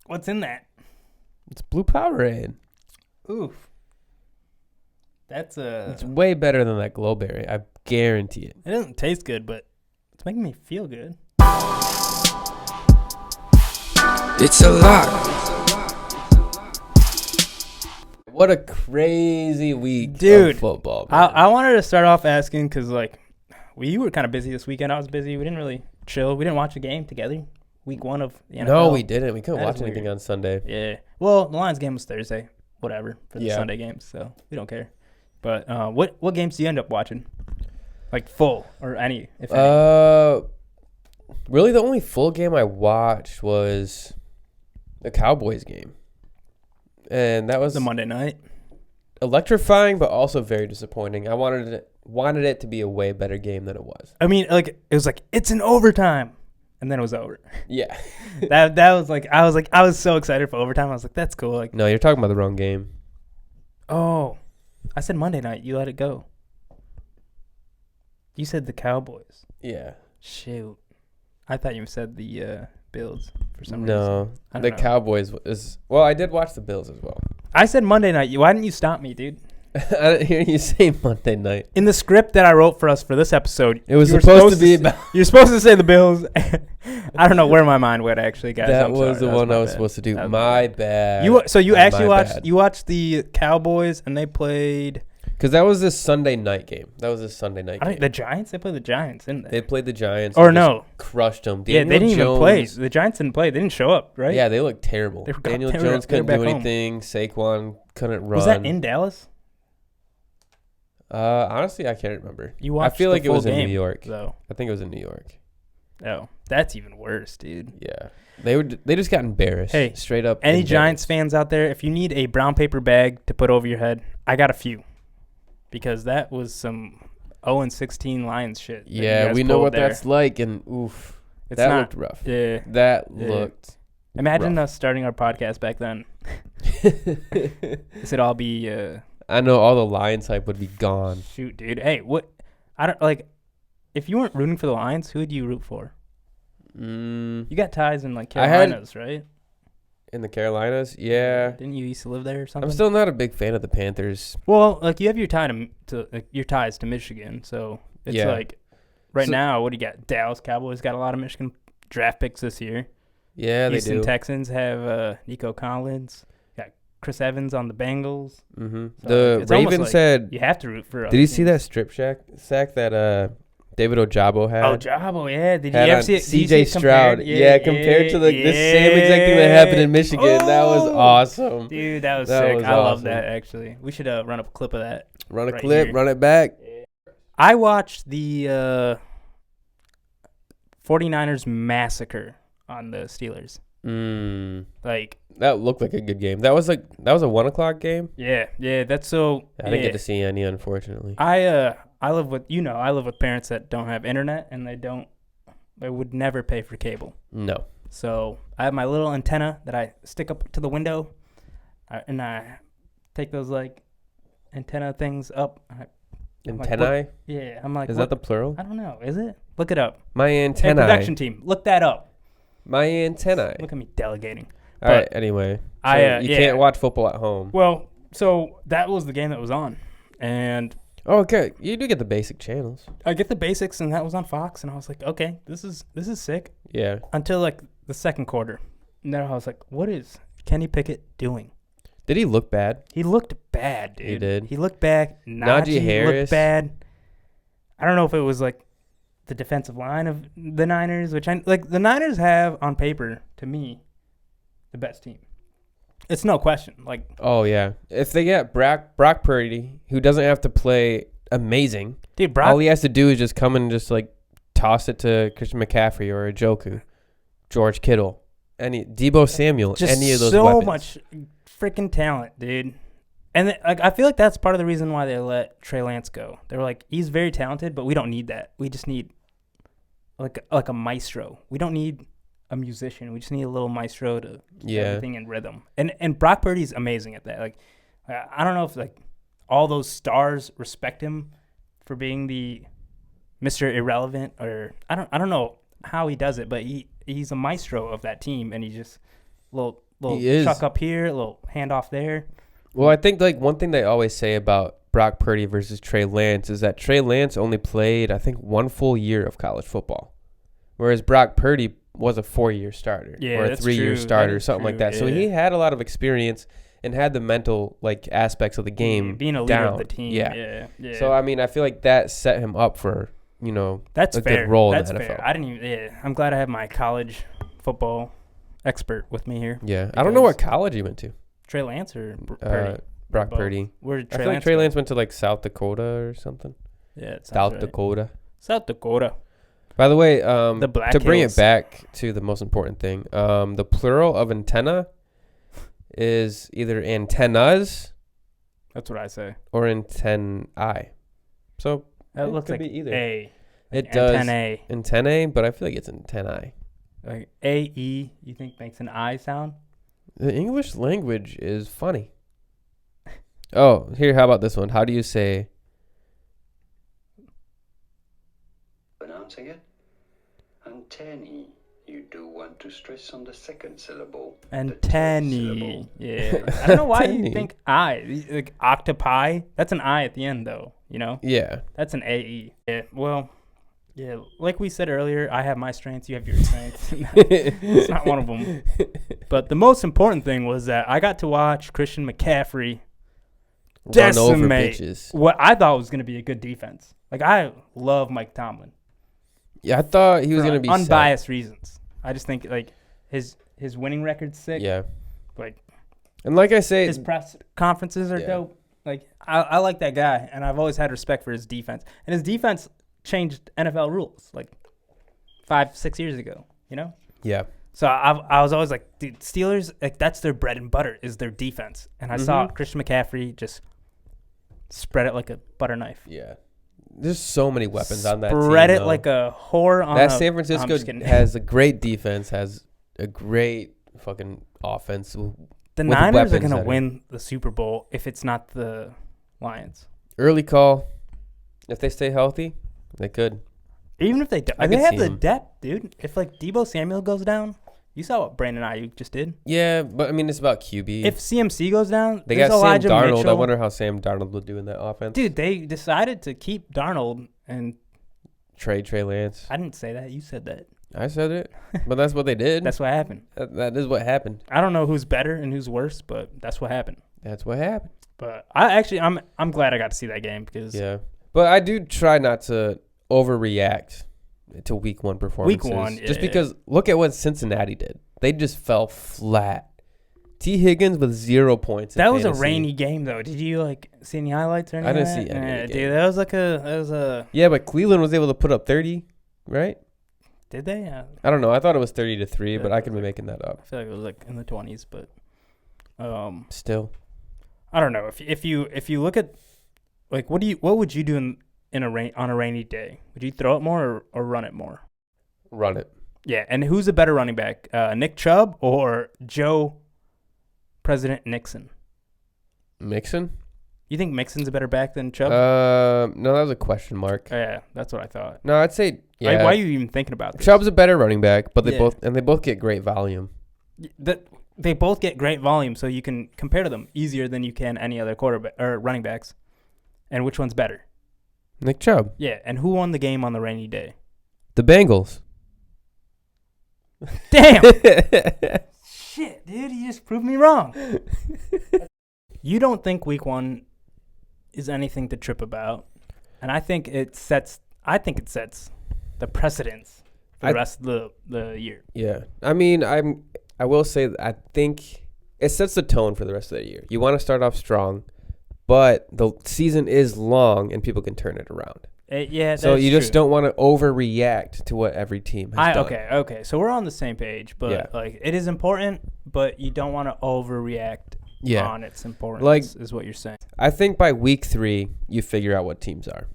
What's in that? It's blue Powerade. Oof. It's way better than that Glowberry. I guarantee it. It doesn't taste good, but it's making me feel good. It's a lot. What a crazy week Dude, of football, man. I wanted to start off asking because, like, we were kind of busy this weekend. I was busy. We didn't really chill. We didn't watch the game together. Week 1 of the NFL. No, we didn't. We couldn't That watch is anything weird. on Sunday. Yeah. Well, the Lions game was Thursday. Whatever for the Yeah. Sunday games, so we don't care. But what games do you end up watching? Like full or any? If any? Really, the only full game I watched was the Cowboys game, and that was The Monday night. electrifying, but also very disappointing. I wanted it to be a way better game than it was. I mean, like it was like it's in overtime, and then it was over. Yeah. that was like I was so excited for overtime. I was like, that's cool. Like, No, you're talking about the wrong game. oh, I said Monday night. You let it go. You said the Cowboys. Yeah. Shoot, I thought you said the Bills for some reason. No, I don't the know. Cowboys is. Well, I did watch the Bills as well. I said Monday night. Why didn't you stop me, dude? I didn't hear you say Monday night. In the script that I wrote for us for this episode, It was you were supposed to be about. You're supposed to say the Bills. I don't know where my mind went, actually, guys. That I'm was sorry. the one my I was bad. supposed to do. That was My bad. You actually My watched bad. you watched the Cowboys and they played Because that was this Sunday night game. the Giants. They played the Giants, didn't They they? played the Giants. Or and just no? crushed them. Yeah, they Daniel didn't even play. Jones- The Giants didn't play. They didn't show up, right? Yeah, they looked terrible. They were- Daniel they were- Jones they were couldn't back do home. anything. Saquon couldn't run. Was that in Dallas? Honestly, I can't remember. You watched I feel the like it was full in game, New York. though. I think it was in New York. Oh, that's even worse, dude. Yeah, they just got embarrassed. Hey, straight up. Any embarrassed. Giants fans out there, if you need a brown paper bag to put over your head, I got a few. Because that was some 0-16 Lions shit. that you Yeah, guys we know pulled what there. that's like, and oof, It's that not, looked rough. Yeah. That Yeah. looked. Imagine rough. us starting our podcast back then. This would all be I know all the Lions hype would be gone. shoot, dude. Hey, what? I don't like. If you weren't rooting for the Lions, who would you root for? You got ties in like I had- Carolinas, right? In the Carolinas, yeah. Didn't you used to live there or something? I'm still not a big fan of the Panthers. Well, like you have your tie to like, your ties to Michigan, so it's Yeah. like right So- now. What do you got? Dallas Cowboys got a lot of Michigan draft picks this year. Yeah, they Houston do. Texans have Nico Collins. Got Chris Evans on the Bengals. Mm-hmm. So The it's almost Ravens like said. You have to root for. Did you see that strip sack that David Ojabo had? Oh, Jabo, yeah. Did you Had ever on see it? Did you see CJ it compared? Stroud. Yeah, compared to the same exact thing that happened in Michigan. That was Oh! awesome. Dude, that was That sick. was I love awesome. that, actually. We should run up a clip of that. Run a Right clip, here. run it back. I watched the 49ers massacre on the Steelers. Like, That looked like a good game. That was a 1:00 game. yeah, that's so. I didn't get to see any, unfortunately. I live with parents that don't have internet and they would never pay for cable. No. So I have my little antenna that I stick up to the window, and I take those like antenna things up. I'm like, Antennae? yeah, I'm like, Is that the plural? I don't know. Is it? Look it up. My Hey, antennae. production team, look that up. My antennae. Look at me delegating. All right. Anyway, so you yeah. can't watch football at home. Well, so that was the game that was on, and Oh, okay. You do get the basic channels. I get the basics, and that was on Fox, and I was like, okay, this is sick. Yeah. Until like the second quarter, and then I was like, what is Kenny Pickett doing? Did he look bad? He looked bad, dude. He did. He looked bad. Najee Harris looked bad. I don't know if it was like the defensive line of the Niners, which the Niners have on paper, to me, the best team. It's no question. Like, Oh, yeah. If they get Brock Purdy, who doesn't have to play amazing, dude, Brock. all he has to do is just come and just, like, toss it to Christian McCaffrey or Njoku, George Kittle, Debo Samuel, just any of those so weapons. much freaking talent, dude. And I feel like that's part of the reason why they let Trey Lance go. They were like, he's very talented, but we don't need that. We just need like a maestro. We don't need a musician. We just need a little maestro to do everything in rhythm. And Brock Purdy's amazing at that. Like, I don't know if like all those stars respect him for being the Mr. Irrelevant, or I don't know how he does it, but he's a maestro of that team, and he just little He is. chuck up here, a little handoff there. Well, I think like one thing they always say about Brock Purdy versus Trey Lance is that Trey Lance only played, I think, 1 full year of college football, whereas Brock Purdy was a 4-year starter or a that's 3-year true. starter, That is something like true, that. So yeah. he had a lot of experience and had the mental like aspects of the game Being a leader down. of the team. Yeah. Yeah. So I mean, I feel like that set him up for that's a fair. good role That's in the fair. NFL. I didn't even. Yeah, I'm glad I have my college football expert with me here. Yeah, I don't know what college he went to. Trey Lance or Purdy? Brock Both. Purdy. Where did I Trey feel like Lance Trey go? Lance went to like South Dakota or something. Yeah, it sounds South right. Dakota. South Dakota. By the way, The Black to bring Hills. it back to the most important thing, the plural of antenna is either antennas That's what I say. or antennae. So That It looks could like be either. A. it does Antennae. antennae, but I feel like it's antennae. Like A-E, you think makes an I sound? The English language is funny. Oh, here, how about this one? How do you say Pronouncing it? Antennae. You do want to stress on the second syllable. the third Antennae. syllable. Yeah. I don't know why you Antennae. think I. Like octopi. That's an I at the end, though. You know? yeah? That's an A-E. Yeah, well, yeah, like we said earlier, I have my strengths, you have your strengths. It's not one of them. But the most important thing was that I got to watch Christian McCaffrey Run over decimate bitches. what I thought was going to be a good defense. Like, I love Mike Tomlin. Yeah, I thought he was for gonna be set. unbiased reasons. I just think, like, his winning record's sick. Yeah, Like, and like I say, his press conferences are Yeah. dope. Like, I like that guy, and I've always had respect for his defense. And his defense changed NFL rules, like, 5-6 years ago, you know? yeah, So I was always like, dude, Steelers, like, that's their bread and butter is their defense. And I saw Mhm. Christian McCaffrey just spread it like a butter knife. yeah. There's so many weapons on that team. Spread it though. like a whore on that a, San I'm Francisco just kidding. has a great defense, has a great fucking offense. The with Niners are weapons going to that are- win the Super Bowl if it's not the Lions. Early call. If they stay healthy, they could. Even if they do. I They could have see the him. depth, dude. If, like, Debo Samuel goes down, you saw what Brandon Ayuk just did. Yeah, but I mean, it's about QB. If CMC goes down, they there's got Elijah Sam Darnold, I Mitchell. wonder how Sam Darnold will do in that offense. Dude, they decided to keep Darnold, and Trey Lance. I didn't say that. You said that. I said it, but that's what they did. That's what happened. That is what happened. I don't know who's better and who's worse, but that's what happened. That's what happened. But I'm glad I got to see that game because Yeah, but I do try not to overreact to week 1 performances. Week 1, just yeah. because look at what Cincinnati did. They just fell flat. T. Higgins with 0 points. in that was a fantasy. rainy game though. Did you like see any highlights or anything? I didn't of that? see any of the Dude, game. that was a. Yeah, but Cleveland was able to put up 30, right? Did they? I don't know. I thought it was 30-3, but Yeah, I could be making that up. I feel like it was like in the 20s, but Still, I don't know. If you look at like what would you do on a rainy day? Would you throw it more or run it more? run it. Yeah, and who's a better running back, Nick Chubb or Joe President Nixon? Mixon? You think Mixon's a better back than Chubb? No, that was a question mark. Yeah, that's what I thought. No, I'd say yeah. Like, why are you even thinking about this? Chubb's a better running back, but they Yeah. both get great volume. They both get great volume, so you can compare to them easier than you can any other quarterback or running backs. And which one's better? Nick Chubb. Yeah, and who won the game on the rainy day? The Bengals. Damn! Shit, dude, you just proved me wrong. You don't think week 1 is anything to trip about, and I think it sets the precedence for the rest of the year. Yeah. I mean, I will say that I think it sets the tone for the rest of the year. You want to start off strong, but the season is long and people can turn it around. Yeah, So that's you just true. don't want to overreact to what every team has done. Okay. So we're on the same page, but Yeah. like it is important, but you don't want to overreact Yeah. on its importance. Like- is what you're saying. I think by week 3, you figure out what teams are.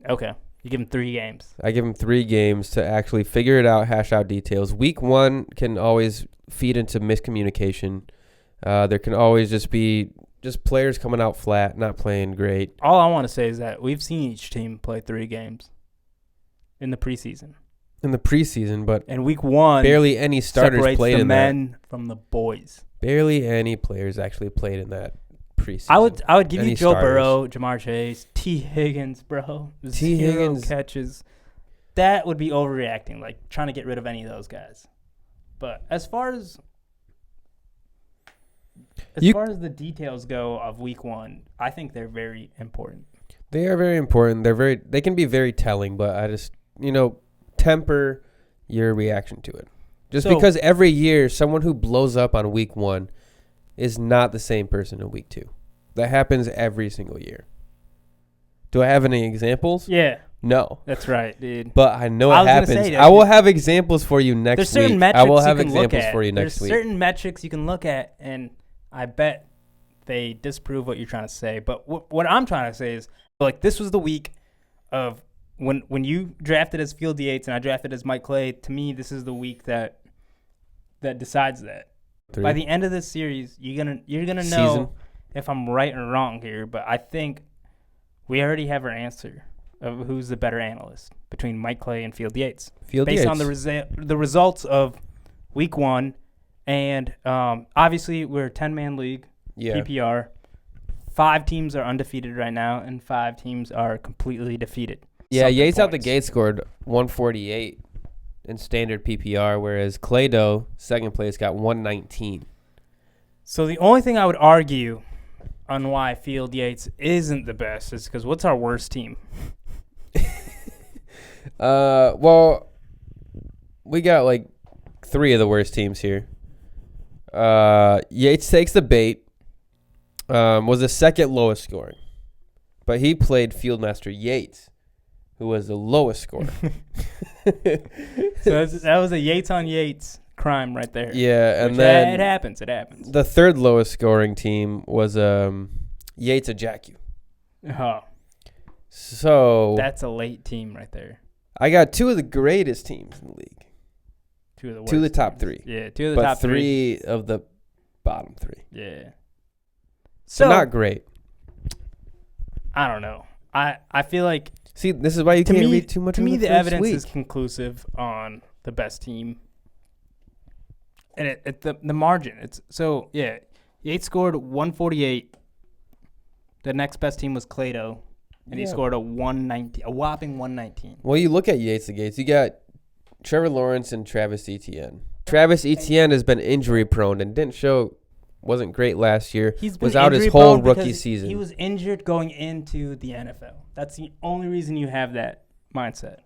Okay, you give them 3 games. I give them 3 games to actually figure it out, hash out details. Week 1 can always feed into miscommunication. There can always just be players coming out flat, not playing great. All I want to say is that we've seen each team play 3 games in the preseason. in the preseason, but And week 1 barely any starters separates played the in men from the boys. that. Barely any players actually played in that preseason. I would give you Any Joe starters. Burrow, Jamar Chase, T. Higgins, bro. T. Zero Higgins. catches. That would be overreacting, like trying to get rid of any of those guys. But as far as the details go of week 1, I think they're very important. They are very important. They can be very telling, but I just, temper your reaction to it. Just because every year someone who blows up on week 1 is not the same person in week 2. That happens every single year. Do I have any examples? Yeah, No. that's right, dude. But I know I it was gonna happens. say, I will have examples for you next There's certain week. metrics I will have you can look examples at. for you next week. There's certain metrics you can look at, and I bet they disprove what you're trying to say. But what I'm trying to say is, like, this was the week of when you drafted as Field Yates and I drafted as Mike Clay. To me, this is the week that decides that. 3. By the end of this series, you're gonna know Season. if I'm right or wrong here. But I think we already have our answer of who's the better analyst between Mike Clay and Field Yates, based on the results of week 1. And obviously, we're a 10-man league, PPR. 5 teams are undefeated right now, and 5 teams are completely defeated. Yeah, Yates out the points. gate scored 148 in standard PPR, whereas Clado, second place, got 119. So the only thing I would argue on why Field Yates isn't the best is because what's our worst team? Well, we got like 3 of the worst teams here. Yates takes the bait. Was the second lowest scoring, but he played Fieldmaster Yates, who was the lowest scorer. So that was a Yates on Yates crime right there. Yeah, and Which, then it happens. It happens. the third lowest scoring team was Yates of Jackie. Oh, So that's a late team right there. I got 2 of the greatest teams in the league. 2 of the worst. 2 of the top teams. 3. Yeah, 2 of the But top 3. 3 of the bottom 3. Yeah. So not great. I don't know. I feel like See, this is why you to can't me, read too much. To in me, the the first evidence week. is conclusive on the best team, and the margin. It's so yeah. Yates scored 148. The next best team was Clado, and he scored a 119, a whopping 119. Well, you look at Yates the Gates. You got Trevor Lawrence and Travis Etienne. Travis Etienne has been injury prone and wasn't great last year. He's been was out his injury whole prone rookie because season. He was injured going into the NFL. That's the only reason you have that mindset.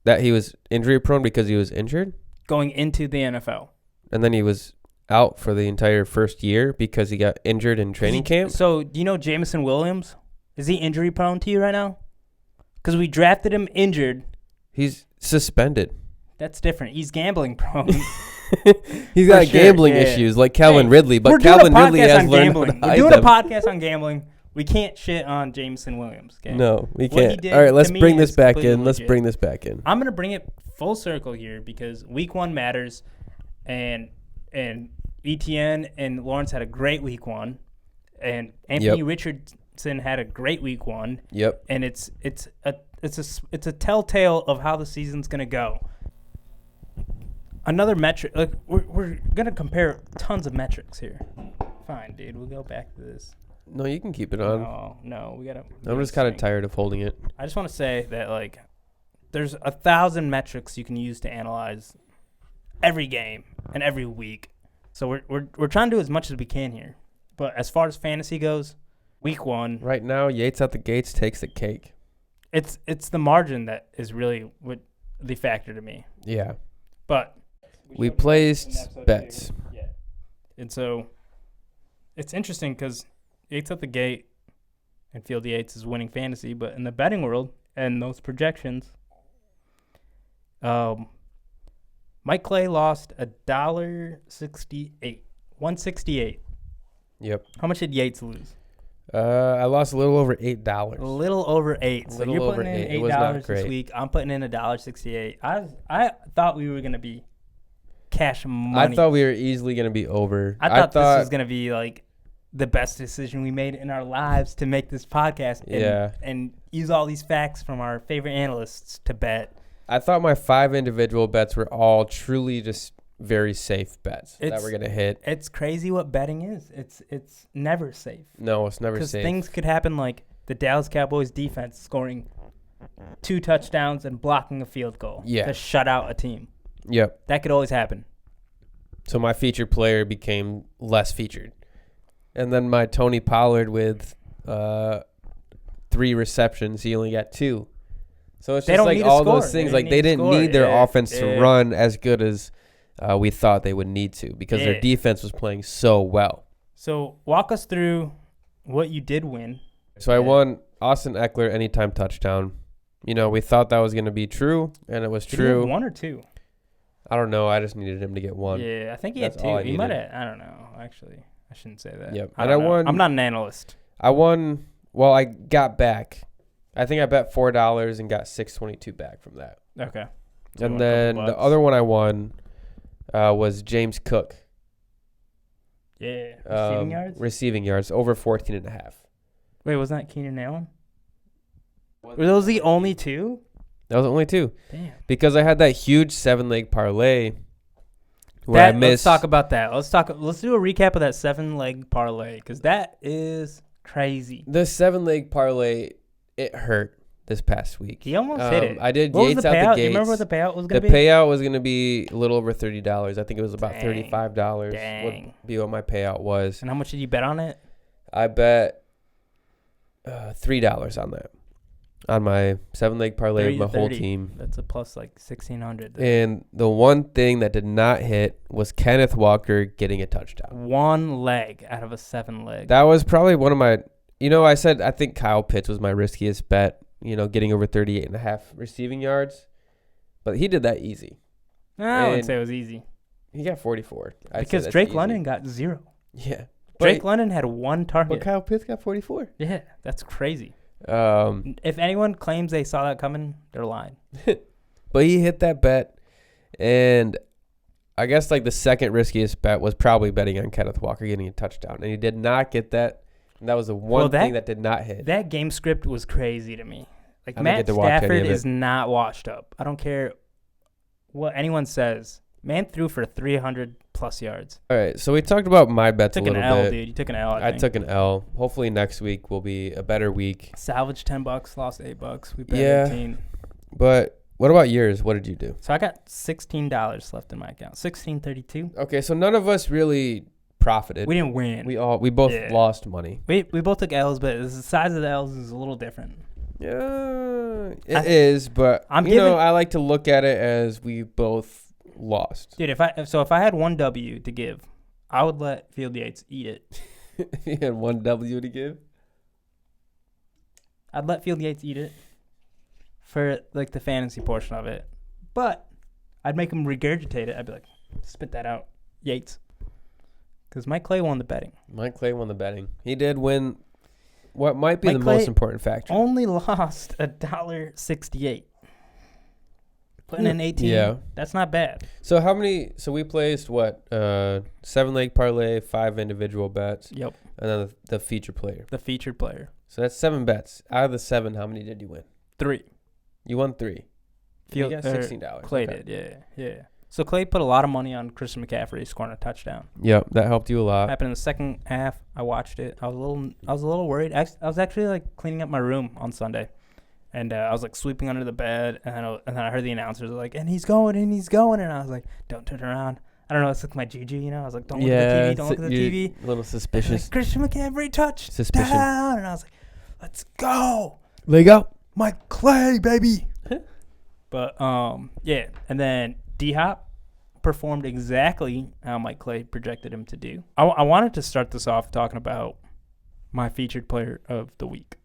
That he was injury prone because he was injured, Going into the NFL. and then he was out for the entire first year because he got injured in training camp. So, do you know Jameson Williams? Is he injury prone to you right now? Because we drafted him injured. He's suspended. That's different. He's gambling prone. He's got sure, gambling yeah. issues like Calvin Hey, Ridley, we're but doing Calvin a Ridley podcast has on learned gambling. how to We're hide doing them. a podcast on gambling. We can't shit on Jameson Williams. Okay? No, we What he can't. did All right, let's to me bring this is back completely in. Let's legit. bring this back in. I'm gonna bring it full circle here because week 1 matters, and Etienne and Lawrence had a great week 1, and Anthony Richardson had a great week 1. Yep. And it's a telltale of how the season's gonna go. Another metric, like we're gonna compare tons of metrics here. Fine, dude, we'll go back to this. No, you can keep it on. No, we gotta. I'm just kind of tired of holding it. I just want to say that like, there's 1,000 metrics you can use to analyze every game and every week. So we're trying to do as much as we can here. But as far as fantasy goes, week 1, Right now, Yates out the gates takes the cake. it's the margin that is really what the factor to me. Yeah. But We placed bets. Yeah. And so it's interesting because Yates at the gate and Field Yates is winning fantasy, but in the betting world and those projections, Mike Clay lost $1.68. 168. Yep. How much did Yates lose? I lost a little over $8. A little over $8. So Little you're over putting in $8. It was not $8 this great. week. I'm putting in $1.68. I thought we were gonna be cash money. I thought we were easily going to be over. I thought this was gonna be like the best decision we made in our lives to make this podcast. And, Yeah. and use all these facts from our favorite analysts to bet. I thought my 5 individual bets were all truly just very safe bets that were going to hit. It's crazy what betting is. It's never safe. No, it's never safe. Because things could happen like the Dallas Cowboys defense scoring 2 touchdowns and blocking a field goal to shut out a team. Yep. That could always happen. So my featured player became less featured. And then my Tony Pollard with 3 receptions, he only got 2. So it's just like all those things. Like they didn't need their offense to run as good as we thought they would need to because their defense was playing so well. So walk us through what you did win. So I won Austin Eckler anytime touchdown. You know, we thought that was going to be true, and it was true. Did he 1 or 2? I don't know. I just needed him to get 1. Yeah, I think he had 2. He might have. I don't know. Actually, I shouldn't say that. Yep. I won. I'm not an analyst. I won. Well, I got back. I think I bet $4 and got $6.22 back from that. Okay. So and then the other one I won was James Cook. Yeah. Receiving yards? Receiving yards, over 14.5. Wait, wasn't that Keenan Allen? Were those the only 2? That was only 2. Damn. Because I had that huge 7-leg parlay where I missed. Let's talk about that. Let's do a recap of that 7-leg parlay because that is crazy. The 7-leg parlay, it hurt this past week. He almost hit it. I did what Yates was the out payout? the gates. Do you remember what the payout was going to be? be? The payout was going to be a little over $30. I think it was about $35 would be what my payout was. And how much did you bet on it? I bet $3 on that. On my 7-leg parlay with my whole team. That's a plus like 1,600. And the one thing that did not hit was Kenneth Walker getting a touchdown. 1 leg out of a 7-leg. That was probably one of my, I said I think Kyle Pitts was my riskiest bet, getting over 38.5 receiving yards. But he did that easy. I wouldn't say it was easy. He got 44. Because Drake London got 0. Yeah. Drake London had 1 target. But Kyle Pitts got 44. Yeah, that's crazy. If anyone claims they saw that coming, they're lying. But he hit that bet, and I guess like the second riskiest bet was probably betting on Kenneth Walker getting a touchdown, and he did not get that. And that was the one thing that did not hit. That game script was crazy to me. Like Matt Stafford is not washed up. I don't care what anyone says. Man threw for 300+ yards. All right, so we talked about my bets a little bit. Took an L, dude. You took an L, I think. took an L. Hopefully next week will be a better week. Salvaged $10, lost $8. We bet 18. But what about yours? What did you do? So I got $16 left in my account. $16.32. Okay, so none of us really profited. We didn't win. We both lost money. We both took L's, but the size of the L's is a little different. Yeah, it is, but I like to look at it as we both lost. Dude, if I had 1 W to give, I would let Field Yates eat it. If you had 1 W to give? I'd let Field Yates eat it for like the fantasy portion of it. But I'd make him regurgitate it. I'd be like, spit that out, Yates. Because Mike Clay won the betting. Mike Clay won the betting. He did win what might be the most important factor. Only lost $1.68. Putting in 18. Yeah. That's not bad. So how many? So we placed what? 7-leg parlay, 5 individual bets. Yep. And then the feature player. The featured player. So that's 7 bets. Out of the 7, how many did you win? 3. You won 3. You got $16. Clay did, yeah. So Clay put a lot of money on Christian McCaffrey scoring a touchdown. Yep, that helped you a lot. Happened in the second half. I watched it. I was a little worried. I was actually like cleaning up my room on Sunday, and I was like sweeping under the bed, and then I heard the announcers like, and he's going, and I was like, don't turn around. I don't know. It's like my juju, I was like, don't look at the TV. Don't look at the TV. A little suspicious. Like, Christian McCaffrey touchdown, and I was like, let's go. Leg up, Mike Clay, baby. But yeah, and then D-Hop performed exactly how Mike Clay projected him to do. I wanted to start this off talking about my featured player of the week.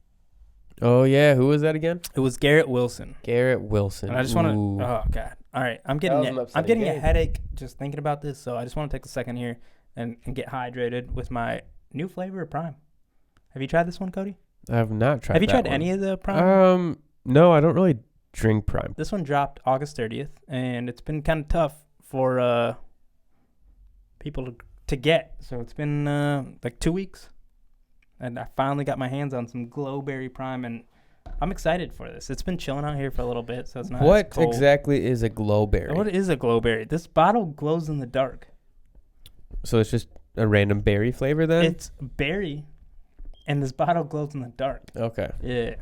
Oh yeah, who was that again? It was Garrett Wilson. Garrett Wilson. And I just want to. Oh god. All right, I'm getting a headache just thinking about this. So I just want to take a second here and get hydrated with my new flavor of Prime. Have you tried this one, Cody? I have not tried. Have you tried any of the Prime? No, I don't really drink Prime. This one dropped August 30th, and it's been kind of tough for people to get. So it's been like 2 weeks, and I finally got my hands on some Glowberry Prime, and I'm excited for this. It's been chilling out here for a little bit, so it's not as What cold. exactly is a glowberry? What is a glowberry? This bottle glows in the dark. So it's just a random berry flavor then? It's berry, and this bottle glows in the dark. Okay. Yeah.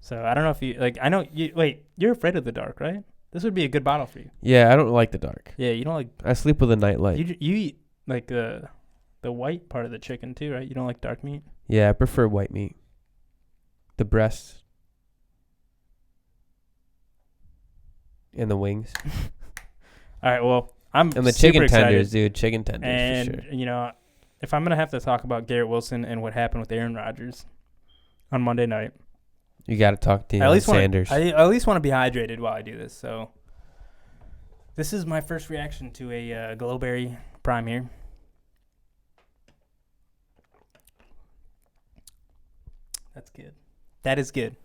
So I don't know if you like. I know you. Wait, you're afraid of the dark, right? This would be a good bottle for you. Yeah, I don't like the dark. Yeah, you don't like. I sleep with a nightlight. You eat like the white part of the chicken too, right? You don't like dark meat. Yeah, I prefer white meat. The breasts. And the wings. All right. Well, I'm And the super chicken excited. tenders, dude. Chicken tenders And for sure. you know, if I'm gonna have to talk about Garrett Wilson and what happened with Aaron Rodgers on Monday night, You got to talk to I at least Sanders. I at least want to be hydrated while I do this. So this is my first reaction to a Glowberry Prime here. That's good. That is good.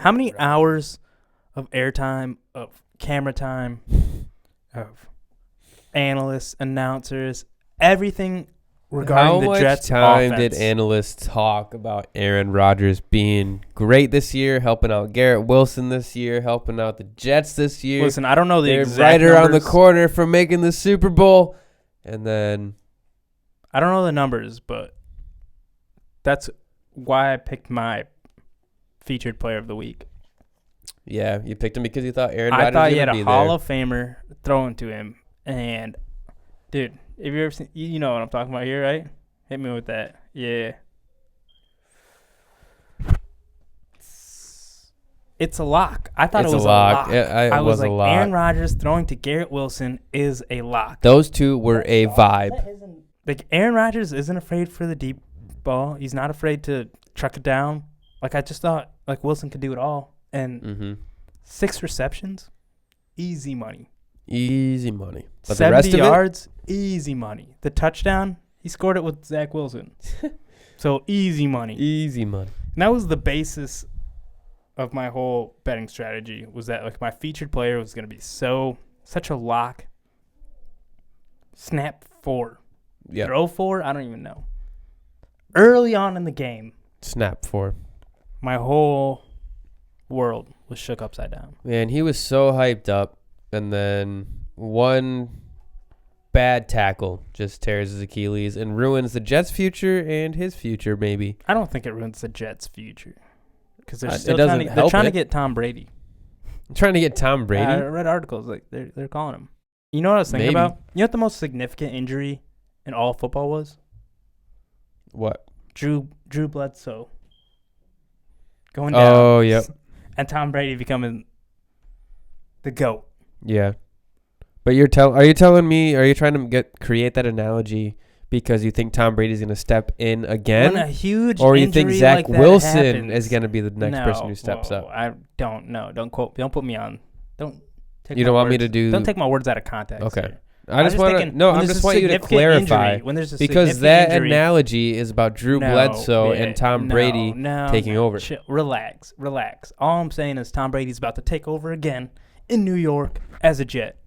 How many hours of airtime, of camera time, of analysts, announcers, everything regarding the Jets How much time offense? did analysts talk about Aaron Rodgers being great this year, helping out Garrett Wilson this year, helping out the Jets this year? Listen, I don't know the They're exact right around the numbers. corner from making the Super Bowl. And then I don't know the numbers, but that's why I picked my featured player of the week. yeah, you picked him because you thought Aaron I Rodgers thought was he had going to a be Hall there. of Famer thrown to him. And, dude, have you ever seen, you know what I'm talking about here, right? Hit me with that. Yeah. It's a lock. I thought It's it was a lock. a lock. It I was was a like, lock. Aaron Rodgers throwing to Garrett Wilson is a lock. Those two were a vibe. Like, Aaron Rodgers isn't afraid for the deep ball. He's not afraid to truck it down. Like, I just thought, like, Wilson could do it all. And Mm-hmm. 6 receptions, easy money. Easy money. But 70 the rest of yards, easy money. The touchdown, he scored it with Zach Wilson. So, easy money. easy money. And that was the basis of my whole betting strategy, was that, like, my featured player was going to be such a lock. Snap 4. Yeah. Throw 4, I don't even know. Early on in the game, Snap 4. my whole world was shook upside down. Man, he was so hyped up, and then one bad tackle just tears his Achilles and ruins the Jets' future and his future, maybe. I don't think it ruins the Jets' future, because they're It still doesn't they're help trying to it. get Tom Brady. I'm trying to get Tom Brady. I read articles like they're calling him. You know what I was thinking Maybe. about? You know what the most significant injury in all of football was? What? Drew Bledsoe going down. Oh, yep. And Tom Brady becoming the GOAT. Yeah. But are you telling me, are you trying to create that analogy because you think Tom Brady's going to step in again? When a huge Or you think injury Zach like that Wilson happens, is going to be the next person who steps whoa, up? I don't know. Don't put me on. Don't take You my don't want me words- to do... Don't take my words out of context. Okay. here. I just want to... thinking, No, when I there's just a want you to significant clarify. injury, when there's a Because significant that injury, analogy is about Drew Bledsoe and Tom Brady taking over. Chill, relax. All I'm saying is Tom Brady's about to take over again in New York as a Jet.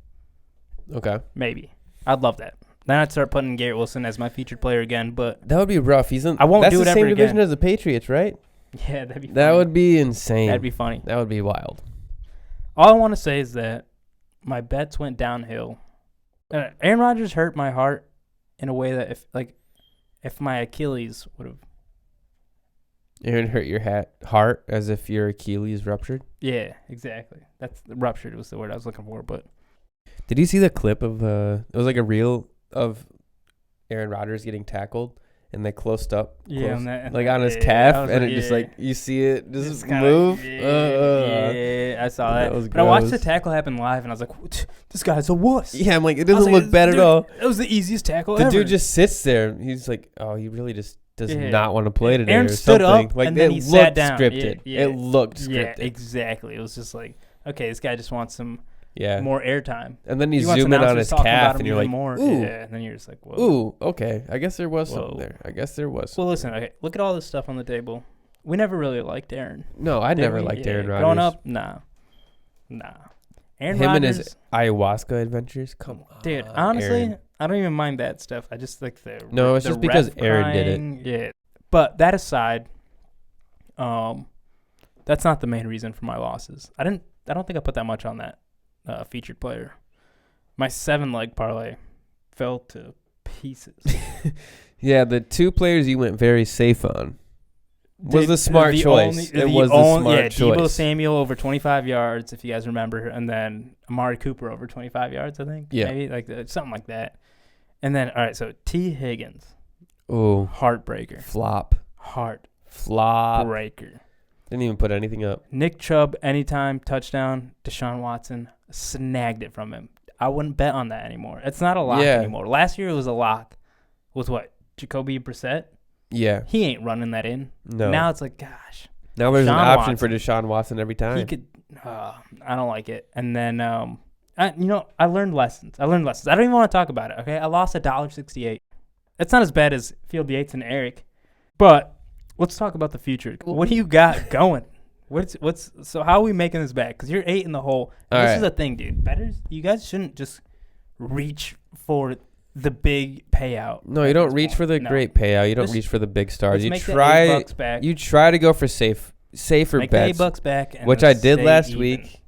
Okay. Maybe. I'd love that. Then I'd start putting Garrett Wilson as my featured player again, but That would be rough. He's in... I won't That's do it the ever same division again. as the Patriots, right? yeah, that'd be funny. That would be insane. That'd be funny. That would be wild. All I want to say is that my bets went downhill. Aaron Rodgers hurt my heart in a way that if my Achilles would have... Aaron hurt your heart as if your Achilles ruptured. Yeah, exactly. That's ruptured was the word I was looking for, but... Did you see the clip of it was like a reel of Aaron Rodgers getting tackled and they closed up like on his calf and it just like you see it just kinda, move. Yeah, I saw that. was But I watched the gross. tackle happen live and I was like, this guy's a wuss. Yeah, I'm like, it I was doesn't like, look bad at dude, all. That was the easiest tackle The ever. dude just sits there. He's like, oh, he really just does Yeah. not want to play today Aaron or stood something. up Like and then it he looked sat down. scripted. Yeah. It looked Yeah, scripted. exactly. It was just like, okay, this guy just wants some Yeah. more airtime. And then you He wants zoom in on announcers his talking about calf him and you're even like, more. ooh. Yeah, and then you're just like, whoa. Ooh, okay. I guess there was Whoa. something there. I guess there was. Well, listen, okay, look at all this stuff on the table. We never really liked Aaron. No, I did never we? liked Yeah, Aaron Rodgers. Growing up, nah. Aaron Him Rodgers, and his ayahuasca adventures. Come on, dude. Honestly, Aaron. I don't even mind that stuff. I just like the No, it's the just because ref Aaron did it. crying. Yeah, but that aside, That's not the main reason for my losses. I don't think I put that much on that featured player. My 7-leg parlay fell to pieces. Yeah, the 2 players you went very safe on was the smart choice. It was the smart choice. Deebo Samuel over 25 yards, if you guys remember, and then Amari Cooper over 25 yards, I think. Yeah. Maybe something like that. And then, all right, so T. Higgins. Oh. Heartbreaker. Flop. Heartbreaker. Didn't even put anything up. Nick Chubb, anytime, touchdown. Deshaun Watson, snagged it from him. I wouldn't bet on that anymore. It's not a lock anymore. Last year it was a lock with what? Jacoby Brissett? Yeah. He ain't running that in. No. Now it's like, gosh. Now there's an Deshaun option Watson. for Deshaun Watson every time. He could. I don't like it. And then, I learned lessons. I don't even want to talk about it. Okay, I lost $1.68. It's not as bad as Field Yates and Eric, but let's talk about the future. What do you got going? So how are we making this back? Because you're 8 in the hole. This is a thing, dude. Bettors, you guys shouldn't just reach for the big payout. No, you don't reach for the great payout. You don't reach for the big stars. You try $8 back. You try to go for safer make bets. $8 back, and which I did last even. week,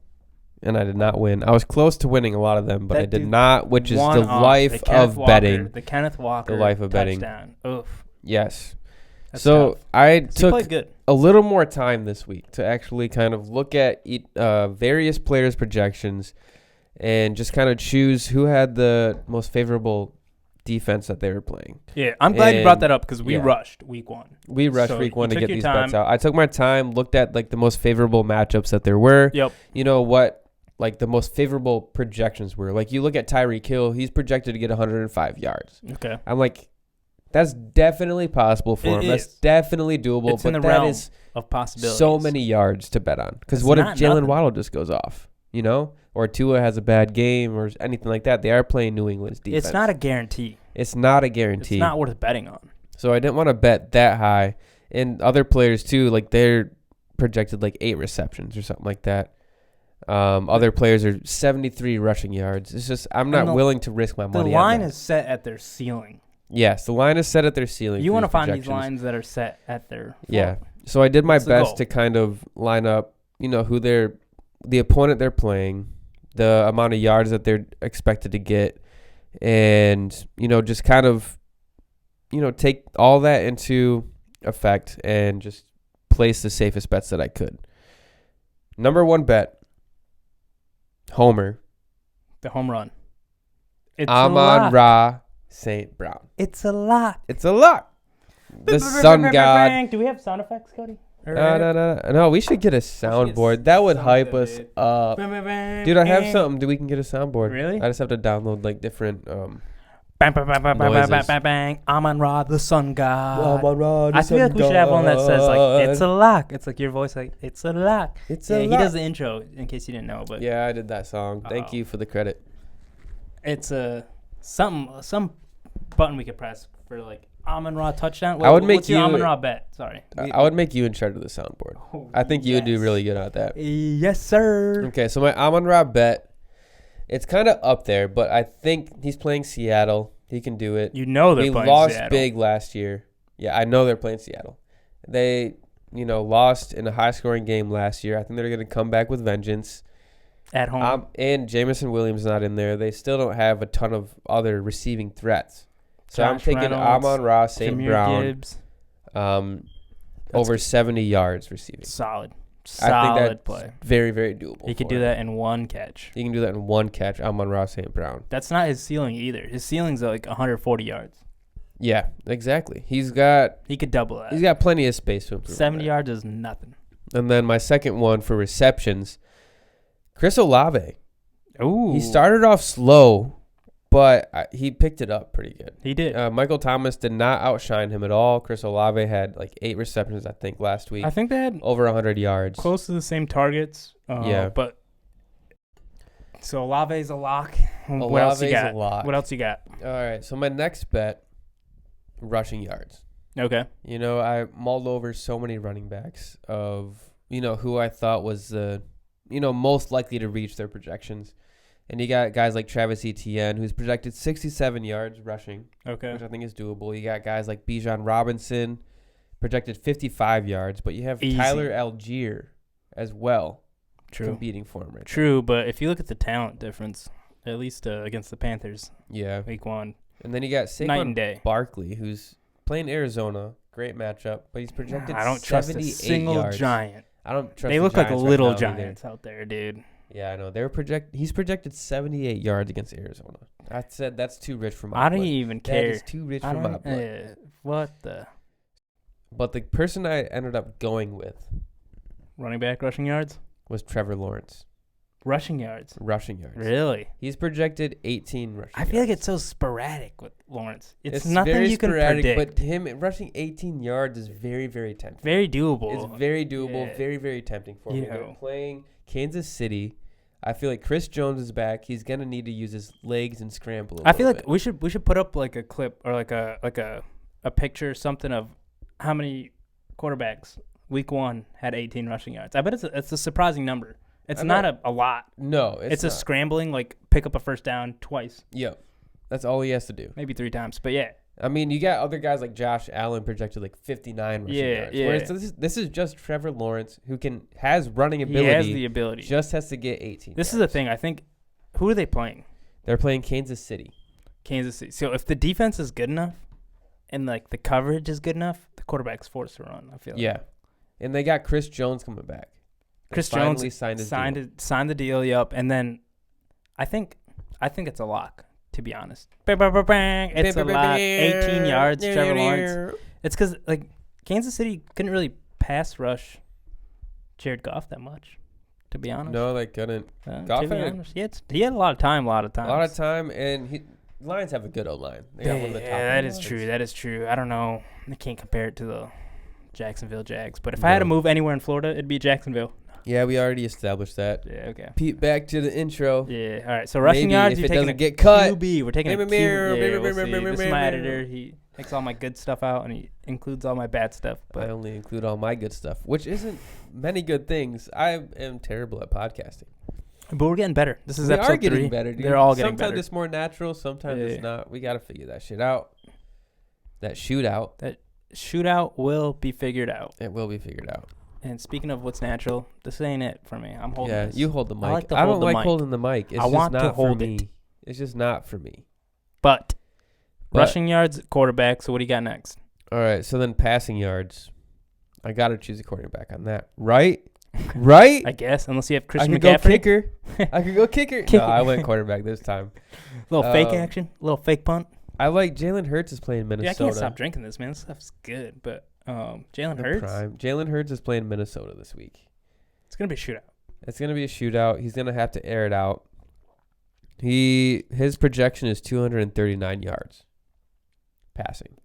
and I did not win. I was close to winning a lot of them, but I did not. Which is the life of betting. The Kenneth Walker. The life of betting. Touchdown. Oof. Yes. That's so tough. I He took played good. a little more time this week to actually kind of look at various players' projections and just kind of choose who had the most favorable defense that they were playing. Yeah, I'm glad you brought that up because we rushed week 1. We rushed week 1 to get these bets out. I took my time, looked at like the most favorable matchups that there were. Yep. You know what? Like the most favorable projections were. Like you look at Tyreek Hill, he's projected to get 105 yards. Okay. I'm like, that's definitely possible for him. That's definitely doable. It's in the that realm is of possibilities. so many yards to bet on. Because what if Jalen Waddle just goes off? You know? Or Tua has a bad game or anything like that. They are playing New England's defense. It's not a guarantee. It's not a guarantee. It's not worth betting on. So I didn't want to bet that high. And other players too, like they're projected like 8 receptions or something like that. Other players are 73 rushing yards. It's just I'm not willing to risk my money. The line is set at their ceiling. Yes, the line is set at their ceiling. You want to find these lines that are set at their floor. Yeah. So I did my best to kind of line up, who the opponent they're playing, the amount of yards that they're expected to get, and just kind of take all that into effect and just place the safest bets that I could. Number 1 bet, homer. The home run. It's Amon-Ra St. Brown. It's a lot. It's a lot. The sun god. Do we have sound effects, Cody? No, we should get a soundboard. That would hype us up. Dude, I have something. We can get a soundboard. Really? I just have to download like different bang, bang, bang, bang, bang, bang, bang, bang. Amon-Ra, the sun god. Amon-Ra, the I feel like we should have one that says like, it's a lock. It's like your voice like, it's a lock. It's a lock. He does the intro in case you didn't know. But yeah, I did that song. Thank you for the credit. It's some button we could press for like Amon-Ra touchdown. I would make what's your Amon-Ra bet? Sorry. I would make you in charge of the soundboard. Oh, I think you would do really good at that. Yes, sir. Okay, so my Amon-Ra bet, it's kind of up there, but I think he's playing Seattle. He can do it. They're playing Seattle. We lost big last year. Yeah, I know they're playing Seattle. They, lost in a high-scoring game last year. I think they're going to come back with vengeance. At home. And Jamison Williams not in there. They still don't have a ton of other receiving threats. So I'm taking Amon-Ra St. Brown Gibbs. over 70 yards receiving. Solid I think that's play. Very, very doable. He could do that in one catch. He can do that in one catch, Amon-Ra St. Brown. That's not his ceiling either. His ceiling's like 140 yards. Yeah, exactly. He could double that. He's got plenty of space to improve. 70 yards is nothing. And then my second one for receptions, Chris Olave. Ooh. He started off slow, but he picked it up pretty good. He did. Michael Thomas did not outshine him at all. Chris Olave had like 8 receptions, I think, last week. I think they had over 100 yards. Close to the same targets. Yeah. But so Olave's a lock. Olave's a lock. What else you got? All right. So my next bet, rushing yards. Okay. I mulled over so many running backs of, who I thought was the, most likely to reach their projections. And you got guys like Travis Etienne, who's projected 67 yards rushing, okay, which I think is doable. You got guys like Bijan Robinson, projected 55 yards. But you have Easy. Tyler Algier, as well. True. Competing for him right True, but if you look at the talent difference, at least against the Panthers, Yeah. week 1, And then you got night and Saquon day. Barkley, who's playing Arizona. Great matchup, but he's projected I don't trust a 78 single yards. Giant. I don't trust They the look like Giants right little now either. Giants out there, dude. Yeah, I know. He's projected 78 yards against Arizona. I said that's too rich for my I blood. don't even That care. is too rich I for my don't, blood. what the? But the person I ended up going with Running back rushing yards? was Trevor Lawrence. Rushing yards. Rushing yards. Really? He's projected 18 rushing I feel like yards. it's so sporadic with Lawrence. It's very nothing you can sporadic, predict. but him rushing 18 yards is very, very tempting. Very doable. It's very doable, Yeah. very, very tempting for You me. They're know. playing Kansas City. I feel like Chris Jones is back. He's gonna need to use his legs and scramble. I feel like bit. we should put up like a clip or like a picture or something of how many quarterbacks week 1 had 18 rushing yards. I bet it's a surprising number. It's I not know. a lot. No, It's a not. scrambling, like pick up a first down twice, Yep, that's all he has to do. maybe 3 times. But yeah, I mean, you got other guys like Josh Allen projected like 59 rushing Yeah, yards. yeah. Whereas this is just Trevor Lawrence who has running he ability. has the ability. Just has to get 18. This is the thing. I think, who are they playing? They're playing Kansas City. Kansas City. So if the defense is good enough and like the coverage is good enough, the quarterback's forced to run. I feel like. Yeah, and they got Chris Jones coming back. They Chris finally Jones signed his deal. signed the deal. Yup. And then I think it's a lock. To be honest, it's a lock. 18 yards, Trevor Lawrence. It's because like Kansas City couldn't really pass rush Jared Goff that much. To be honest, No, they couldn't. to Goff be had honest, he had a lot of time. a lot of time, and Lions have a good O-line. They got one of the top that is O-lines. true. That is true. I don't know. I can't compare it to the Jacksonville Jags, but if I had to move anywhere in Florida, it'd be Jacksonville. Yeah, we already established that. Yeah. Okay. Pete, back to the intro. Yeah. All right. So rushing Maybe yards, if you're it taking doesn't a get cut. QB. We're taking a QB. Mirror, Yeah, mirror, we'll see. mirror, This is my mirror, editor. He takes all my good stuff out and he includes all my bad stuff. I But only include all my good stuff, which isn't many good things. I am terrible at podcasting. we're getting better. This is We episode are getting 3. better, dude. They're all getting Sometimes better. it's more natural. Sometimes Yeah. it's not. We got to figure that shit out. That shootout, Shootout will be figured out. it will be figured out. And speaking of what's natural, this ain't it for me. I'm holding Yeah, this. you hold the mic. I like to I hold don't the like mic. holding the mic. It's I just want to not hold for it. me. It's just not for me. But But- rushing yards, quarterback. So what do you got next? All right, so then passing yards. I got to choose a quarterback on that. Right? Right? I guess, unless you have I Christian could go McCaffrey. kicker. I could go kicker. Kicker. No, I went quarterback this time. Little fake Um, action, little fake punt. I like Jalen Hurts is playing Minnesota. Yeah, I can't stop drinking this, man. This stuff's good. But Jalen The Hurts, prime. Jalen Hurts is playing Minnesota this week. it's gonna be a shootout. It's gonna be a shootout. He's gonna have to air it out. His projection is 239 yards passing,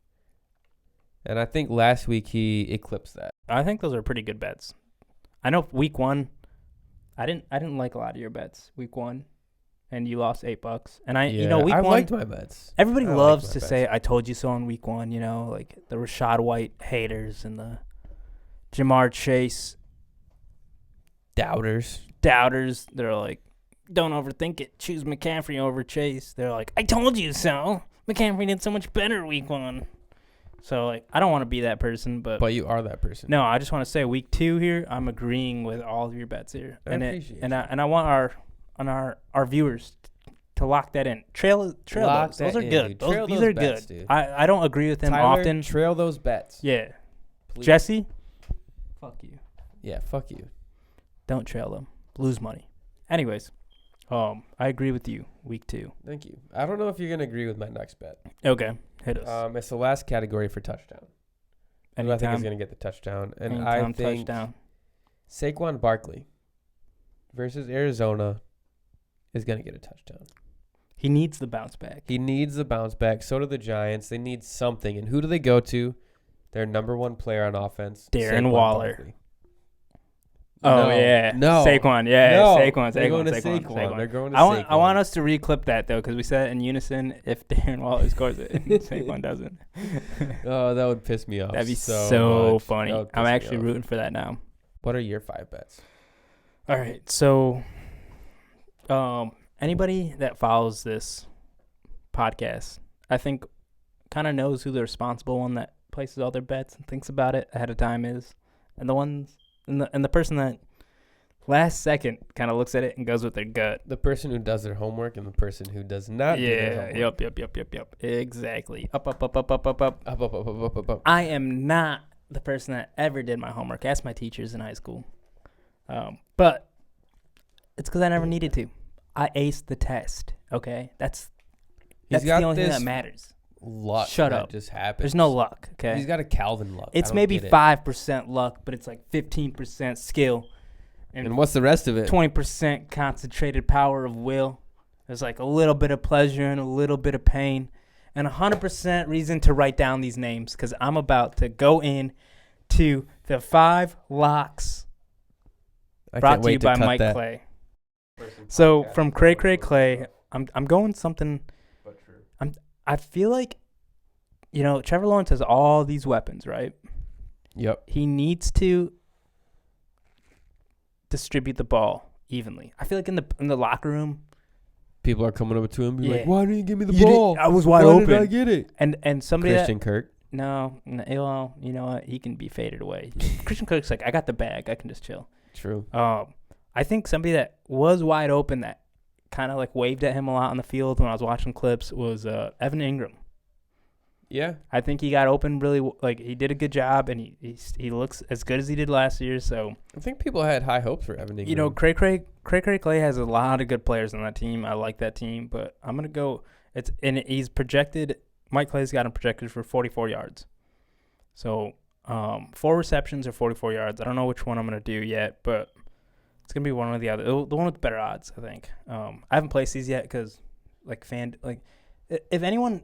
and I think last week he eclipsed that. I think those are pretty good bets. I know week 1, I didn't like a lot of your bets week 1, and you lost $8. And week I 1, liked my bets. everybody I liked loves my to bets. say "I told you so" on week 1. You know, like the Rashad White haters and the Jamar Chase Doubters. doubters. They're like, "Don't overthink it. Choose McCaffrey over Chase." They're like, "I told you so. McCaffrey did so much better week 1." So like, I don't want to be that person, but But you are that person. no, I just want to say week 2 here, I'm agreeing with all of your bets here, I appreciate and I want our viewers to lock that in. Trail Lock those. that Those are in, good. dude. Those, Trail these those are bets, good. dude. I don't agree with them Tyler, often. trail those bets. Yeah, Please. Jesse, fuck you. Yeah, fuck you. Don't trail them. Lose money. Anyways, I agree with you. Week 2. Thank you. I don't know if you're gonna agree with my next bet. Okay, hit us. It's the last category for touchdown. Who I think Anytime. is going to get the touchdown. And Anytime I think touchdown. Saquon Barkley versus Arizona is going to get a touchdown. He needs the bounce back. He needs the bounce back. So do the Giants. They need something. And who do they go to? Their number 1 player on offense, Darren Saquon Waller. Barkley. Oh, No. yeah. No. Saquon. Yeah, No. Saquon. They're going to Saquon. Saquon. They're going to I Saquon. want us to reclip that, though, because we said it in unison if Darren Waller scores it and Saquon doesn't. Oh, that would piss me off. That'd be so so much. funny. That would I'm piss me actually off. rooting for that now. What are your 5 bets? All right. So anybody that follows this podcast, I think, kind of knows who the responsible one that places all their bets and thinks about it ahead of time is. And the ones and the person that last second kind of looks at it and goes with their gut. The person who does their homework and the person who does not do their homework. Yep. Exactly. Up. Up, up, up, up, up. I am not the person that ever did my homework. Ask my teachers in high school. But it's because I never needed to. I aced the test. Okay, that's the only thing that matters. Luck. Shut up. Just happens. There's no luck. Okay, He's got a Calvin luck. it's maybe 5% luck, but it's like 15% skill, And what's the rest of it? 20% concentrated power of will. There's like a little bit of pleasure and a little bit of pain, and 100% reason to write down these names because I'm about to go in to the 5 locks. Brought to you by Mike Clay. So from Cray Clay, I'm going something. I feel like, Trevor Lawrence has all these weapons, right? Yep. He needs to distribute the ball evenly. I feel like in the locker room, people are coming up to him, be Yeah. like, "Why didn't you give me the ball? I was wide Why open." did I get it? And somebody Christian Kirk. well, you know what? He can be faded away. Christian Kirk's like, I got the bag. I can just chill. True. I think somebody that was wide open that kind of like waved at him a lot on the field when I was watching clips was Evan Ingram. Yeah. I think he got open really he did a good job, and he looks as good as he did last year. So I think people had high hopes for Evan Ingram. Cray Clay has a lot of good players on that team. I like that team, but I'm gonna go. He's projected. Mike Clay's got him projected for 44 yards. So 4 receptions or 44 yards. I don't know which one I'm gonna do yet, but it's gonna be one or the other. The one with the better odds, I think. I haven't placed these yet because if anyone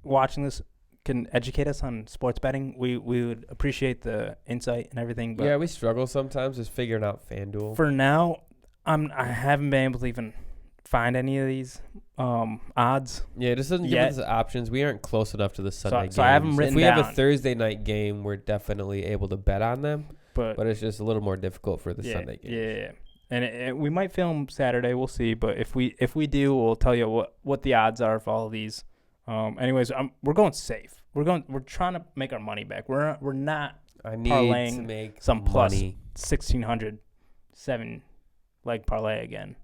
watching this can educate us on sports betting, we would appreciate the insight and everything. But yeah, we struggle sometimes just figuring out FanDuel. for now, I haven't been able to even find any of these odds. Yeah, it just doesn't give us options. We aren't close enough to the Sunday games. So I have them written If we down. have a Thursday night game, we're definitely able to bet on them. But It's just a little more difficult for the Sunday games. Yeah. And we might film Saturday. We'll see. But if we do, we'll tell you what the odds are for all of these. Anyways, we're going safe. We're trying to make our money back. We're not I need parlaying to make some money. plus 1,600 7-leg parlay again.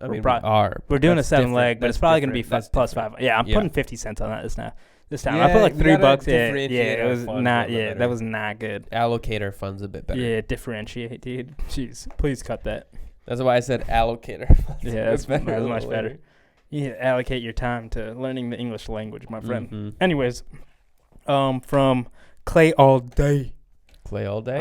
I mean, We're doing a that's 7-leg, but different. it's probably going to be That's plus different. 5. Yeah, I'm Yeah. putting 50 cents on that this time. Yeah, I put like you $3. gotta Yeah, differentiate it our was funds not. a little Yeah, better. that was not good. Allocate our funds a bit better. Yeah, differentiate, dude. Jeez, please cut that. That's why I said allocate our funds. Yeah, that's better. much better. You need to allocate your time to learning the English language, my friend. Mm-hmm. Anyways, from Clay all day. Play all day.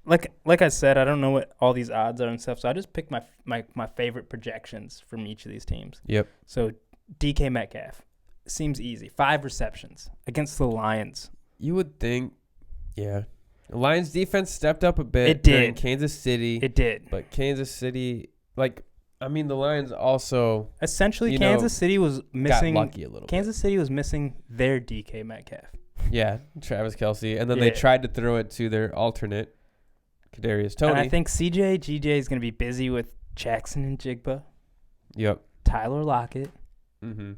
Like I said, I don't know what all these odds are and stuff, so I just picked my favorite projections from each of these teams. Yep. So DK Metcalf seems easy. 5 receptions against the Lions. You would think, yeah. The Lions defense stepped up a bit. It did. during Kansas City. It did. But Kansas City, the Lions also Essentially, Kansas City was missing. got lucky a little Kansas City was missing their DK Metcalf. bit. Yeah, Travis Kelce. And then Yeah. they tried to throw it to their alternate, Kadarius Toney. And I think GJ is going to be busy with Jackson and Jigba, Yep. Tyler Lockett, Mm-hmm.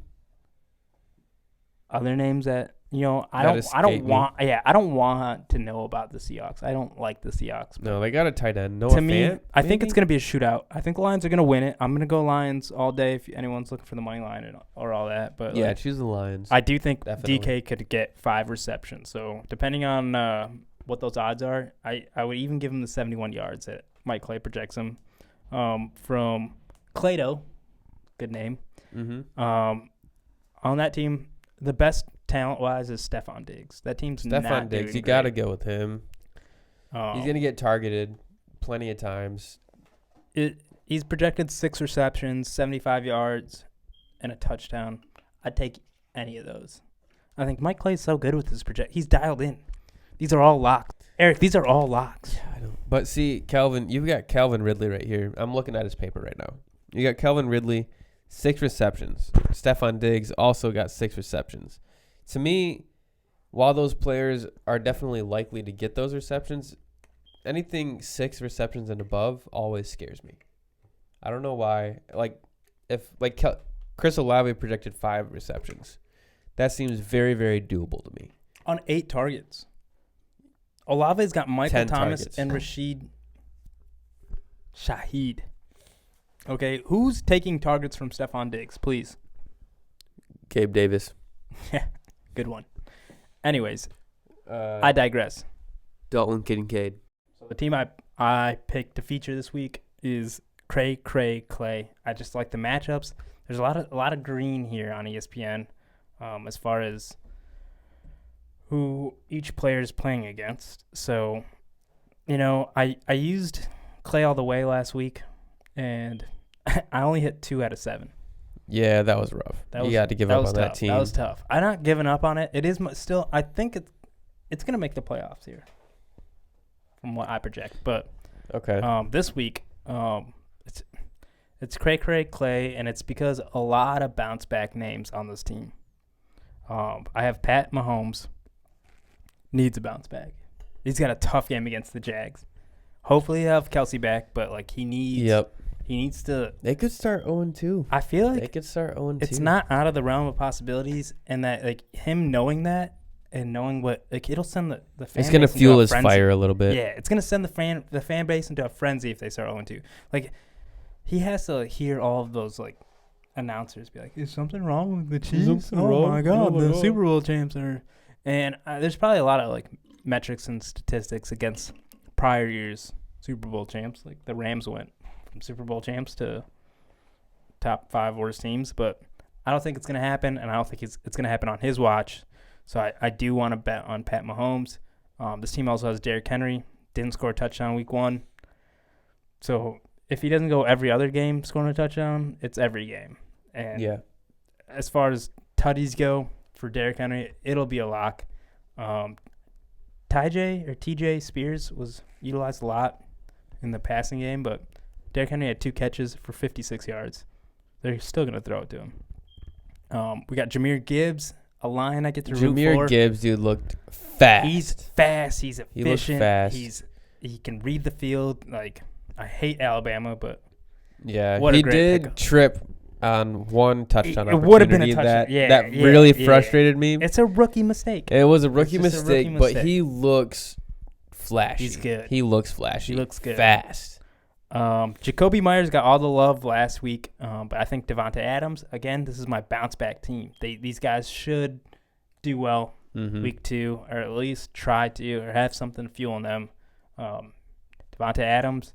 other names that I That don't escape me. want. Yeah, I don't want to know about the Seahawks. I don't like the Seahawks. No, they got a tight end. Noah To me, Fant, I think it's maybe? going to be a shootout. I think the Lions are going to win it. I'm going to go Lions all day if anyone's looking for the money line or all that. But Yeah, choose the Lions. I do think Definitely. DK could get 5 receptions. So depending on what those odds are, I would even give him the 71 yards that Mike Clay projects him. From Clayto, good name. Mm-hmm. On that team, the best talent-wise is Stephon Diggs. That team's not Stephon Diggs, doing you got to great. go with him. Um, He's going to get targeted plenty of times. He's projected 6 receptions, 75 yards, and a touchdown. I'd take any of those. I think Mike Clay's so good with his project. He's dialed in. These are all locks. Eric, these are all locks. I don't. But see, Calvin, you've got Calvin Ridley right here. I'm looking at his paper right now. You got Calvin Ridley, 6 receptions. Stephon Diggs also got 6 receptions. To me, while those players are definitely likely to get those receptions, anything 6 receptions and above always scares me. I don't know why. Chris Olave projected 5 receptions. That seems very, very doable to me. On 8 targets. Olave's got Michael 10 Thomas targets. and Rashid Shaheed. Okay, who's taking targets from Stephon Diggs, please? Gabe Davis. Yeah, good one. Anyways, I digress. Dalton Kincaid. So the team I picked to feature this week is Clay. I just like the matchups. There's a lot of green here on ESPN, as far as who each player is playing against. So, I used Clay all the way last week, and I only hit 2 out of 7. Yeah, that was rough. You got to give up on that team. That was tough. I'm not giving up on it. It is still. I think it's gonna make the playoffs here, from what I project. But okay, this week, it's Clay, and it's because a lot of bounce back names on this team. I have Pat Mahomes. Needs a bounce back. He's got a tough game against the Jags. Hopefully he'll have Kelsey back, but like he needs. Yep. He needs to. They could start 0-2. I feel like they could start 0-2. It's not out of the realm of possibilities, and that like him knowing that and knowing what like it'll send the fan. It's gonna fuel his fire a little bit. Yeah, it's gonna send the fan base into a frenzy if they start 0-2. Like he has to hear all of those like announcers be like, "Is something wrong with the Chiefs? Oh my God, the Super Bowl champs are." And there's probably a lot of like metrics and statistics against prior years Super Bowl champs. Like the Rams went from Super Bowl champs to top 5 worst teams, but I don't think it's going to happen, and I don't think it's going to happen on his watch. So I do want to bet on Pat Mahomes. This team also has Derrick Henry. Didn't score a touchdown week 1. So if he doesn't go every other game scoring a touchdown, it's every game. And yeah, as far as tutties go for Derrick Henry, it'll be a lock. TJ Spears was utilized a lot in the passing game, but Derrick Henry had 2 catches for 56 yards. They're still going to throw it to him. We got Jahmyr Gibbs, a line I get to root for. Jahmyr Gibbs, dude, looked fast. He's fast. He's efficient. He looks fast. He can read the field. Like, I hate Alabama, but yeah, what he a great did pickup. Trip on one touchdown It would have been a opportunity. touchdown. That really frustrated me. It's a rookie mistake. It was a rookie It's just a mistake, rookie but mistake. he looks flashy. He's good. He looks flashy. He looks good. Fast. Jacoby Myers got all the love last week, but I think Devonta Adams, again, this is my bounce back team. These guys should do well week 2, or at least try to, or have something fueling them. Devonta Adams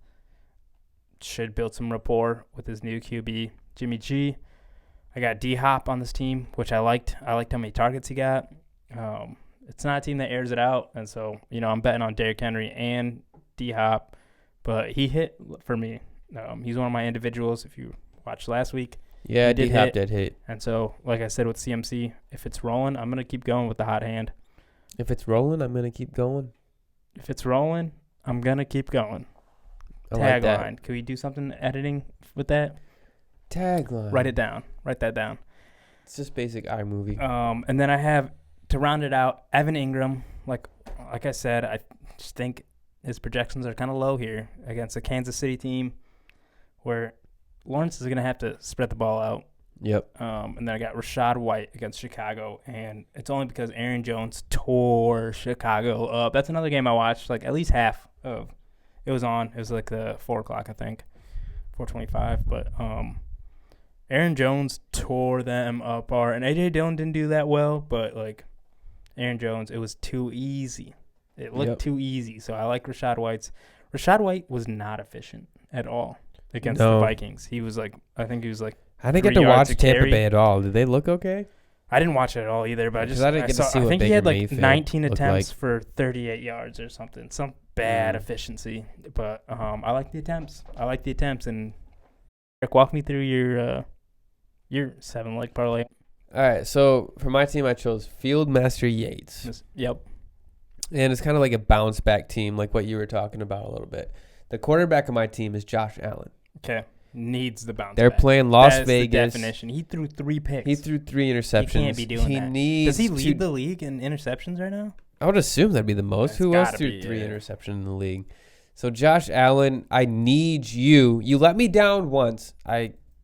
should build some rapport with his new QB, Jimmy G. I got D-Hop on this team, which I liked. I liked how many targets he got. It's not a team that airs it out, and so, I'm betting on Derrick Henry and D-Hop. But he hit for me. He's one of my individuals. If you watched last week, yeah, D-Hop did hit. And so, like I said with CMC, if it's rolling, I'm gonna keep going with the hot hand. If it's rolling, I'm gonna keep going. If it's rolling, I'm gonna keep going. Tagline. Like Can we do something editing with that? Tagline. Write it down. Write that down. It's just basic iMovie. And then I have, to round it out, Evan Ingram. Like I said, I just think his projections are kind of low here against a Kansas City team where Lawrence is going to have to spread the ball out. Yep. And then I got Rashad White against Chicago, and it's only because Aaron Jones tore Chicago up. That's another game I watched, like at least half of. It was on. It was like the 4 o'clock, I think, 4:25. But Aaron Jones tore them apart, and A.J. Dillon didn't do that well. But like Aaron Jones, it was too easy. It looked too easy. So I like Rashad White's. Rashad White was not efficient at all against the Vikings. He was like, I think he was like. I didn't get to watch Tampa Bay at all. Did they look okay? I didn't watch it at all either, but I didn't get to see I what think he Baker had like Mayfield 19 attempts like. for 38 yards or something. Some bad efficiency. But I like the attempts. And Eric, walk me through your 7-leg parlay. All right, so for my team, I chose Fieldmaster Yates. Yep. And it's kind of like a bounce back team, like what you were talking about a little bit. The quarterback of my team is Josh Allen. Okay. Needs the bounce They're back. playing Las That is Vegas. the definition. He threw 3 picks. He threw 3 interceptions. He can't be doing that. Does he lead to, the league in interceptions right now? I would assume that'd be the most. It's Who else gotta threw be, 3 yeah. interceptions in the league? So Josh Allen, I need you. You let me down once.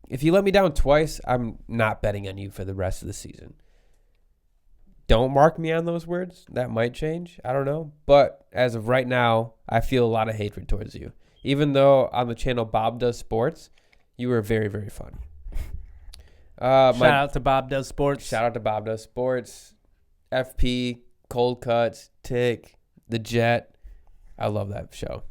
If you let me down twice, I'm not betting on you for the rest of the season. Don't mark me on those words. That might change. I don't know. But as of right now, I feel a lot of hatred towards you. Even though on the channel Bob Does Sports, you were very, very funny. Shout out to Bob Does Sports. Shout out to Bob Does Sports. FP, Cold Cuts, Tick, The Jet. I love that show.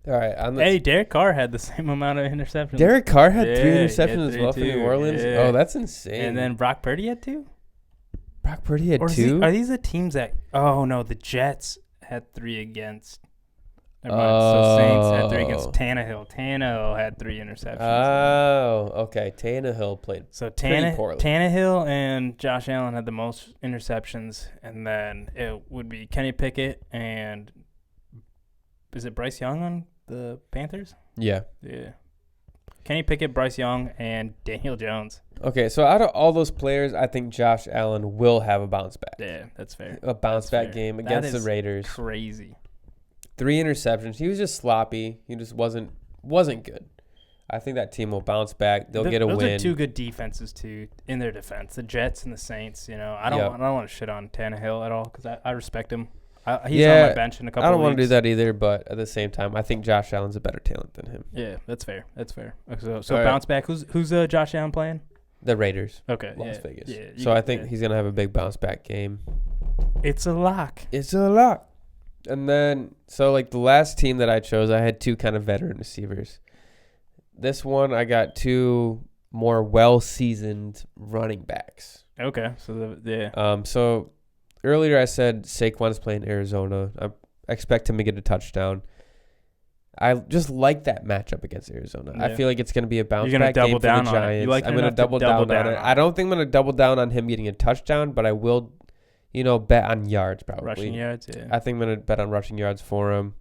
All right. Hey, Derek Carr had the same amount of interceptions. Derek Carr had 3 he interceptions had as well for 3 New too. Orleans. Yeah. Oh, that's insane. And then Brock Purdy had 2? Brock Purdy had Or 2? are these the teams that... Oh, no, the Jets had 3 against... Never mind. So Saints had 3 against Tannehill. Tannehill had 3 interceptions. Oh, okay. Tannehill played pretty poorly. Tannehill and Josh Allen had the most interceptions, and then it would be Kenny Pickett and... Is it Bryce Young on the Panthers? Yeah. Yeah. Kenny Pickett, Bryce Young, and Daniel Jones. Okay, so out of all those players, I think Josh Allen will have a bounce back. Yeah, that's fair. A bounce back fair. game That against the is Raiders. Crazy. 3 interceptions. He was just sloppy. He just wasn't good. I think that team will bounce back. They'll get a win. Those are 2 good defenses too in their defense. The Jets and the Saints. You know, I don't want to shit on Tannehill at all because I respect him. He's on my bench in a couple. I don't want to do that either, but at the same time, I think Josh Allen's a better talent than him. Yeah, that's fair. That's fair. So right. Bounce back. Who's Josh Allen playing? The Raiders. Okay, Las Vegas. Yeah, so I think he's gonna have a big bounce back game. It's a lock. It's a lock. And then, so like the last team that I chose, I had 2 kind of veteran receivers. This one, I got 2 more well-seasoned running backs. Okay, so So earlier I said Saquon's playing Arizona. I expect him to get a touchdown. I just like that matchup against Arizona. Yeah. I feel like it's going to be a bounce You're gonna back game double for down the on it. Giants. You like I'm it going to enough to double down on down it. on I don't think I'm going to double down on him getting a touchdown, but I will, bet on yards probably. Rushing yards, yeah. I think I'm going to bet on rushing yards for him.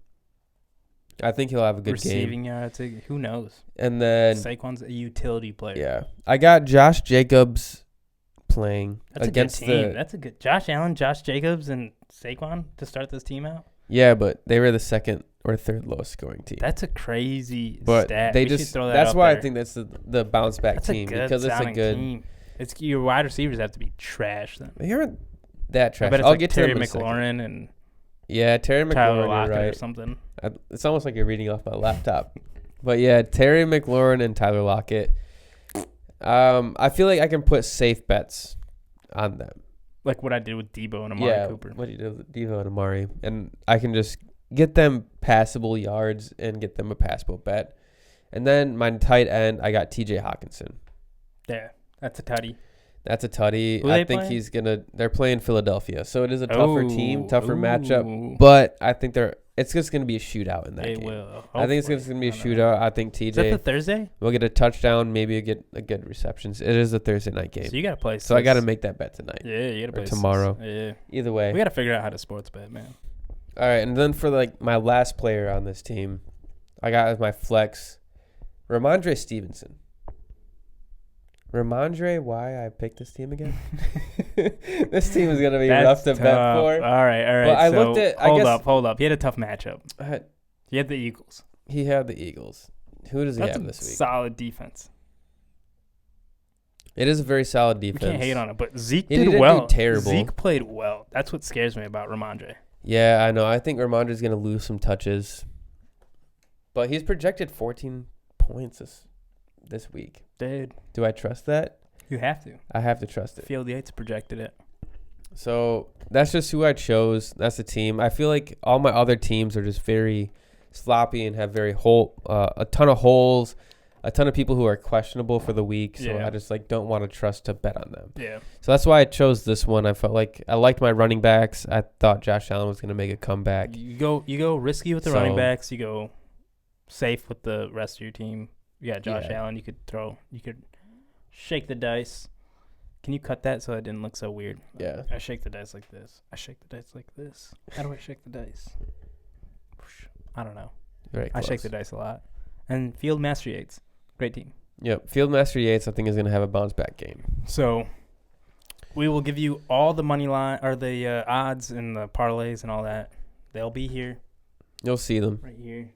I think he'll have a good Receiving game. yards, who knows? And then Saquon's a utility player. yeah, I got Josh Jacobs playing That's against a good team. That's a good Josh Allen, Josh Jacobs, and Saquon to start this team out. Yeah, but they were the 2nd or 3rd lowest scoring team. That's a crazy but stat. they We just should throw that that's up why there. I think that's the bounce back That's team a good because it's a good team. It's your wide receivers have to be trash then. They aren't that trash. I bet it's I'll like get Terry to them in a second. McLaurin and Yeah, Terry Tyler McLaurin, Lockett you're or right. something. It's almost like you're reading off my laptop. But yeah, Terry McLaurin and Tyler Lockett. I feel like I can put safe bets on them. Like what I did with Debo and Amari Cooper. What you did with Devo and Amari. And I can just get them passable yards and get them a passable bet. And then my tight end, I got TJ Hawkinson. Yeah, that's a tutty. That's a tutty. Who I they think playing? they're playing Philadelphia. So it is a tougher team, tougher Ooh. matchup. But I think it's just going to be a shootout in that They game. will. I think it's just going to be a shootout. I think Is that the TJ Thursday? will get a touchdown, maybe get a good receptions. It is a Thursday night game. So you got to play. So I got to make that bet tonight. Yeah, you got to play tomorrow. Yeah. Either way. We got to figure out how to sports bet, man. All right, and then for like my last player on this team, I got as my flex, Ramondre Stevenson. Ramondre, why I picked this team again? This team is gonna be rough to bet for. All right. Well, I looked at. Hold up. He had a tough matchup. He had the Eagles. He had the Eagles. Who does he That's have a this week? solid defense. It is a very solid We defense. can't hate on it, but Zeke He did didn't well. do terrible. Zeke played well. That's what scares me about Ramondre. Yeah, I know. I think Ramondre's gonna lose some touches, but he's projected 14 points this week. Dude, Do I trust that? you have to. I have to trust it. Field Yates projected it. So that's just who I chose. That's the team. I feel like all my other teams are just very sloppy and have very a ton of holes, a ton of people who are questionable for the week. So Yeah. I just don't want to trust to bet on them. Yeah. So that's why I chose this one. I felt like I liked my running backs. I thought Josh Allen was going to make a comeback. You go risky with the running backs. You go safe with the rest of your team. You got Josh Allen. You could shake the dice. Can you cut that so it didn't look so weird? Yeah. I shake the dice like this. I shake the dice like this. How do I shake the dice? I don't know. Very close. I shake the dice a lot. And Field Master Yates, great team. Yep. Fieldmaster Yates, I think, is going to have a bounce back game. So we will give you all the money line or the odds and the parlays and all that. They'll be here. You'll see them. Right here.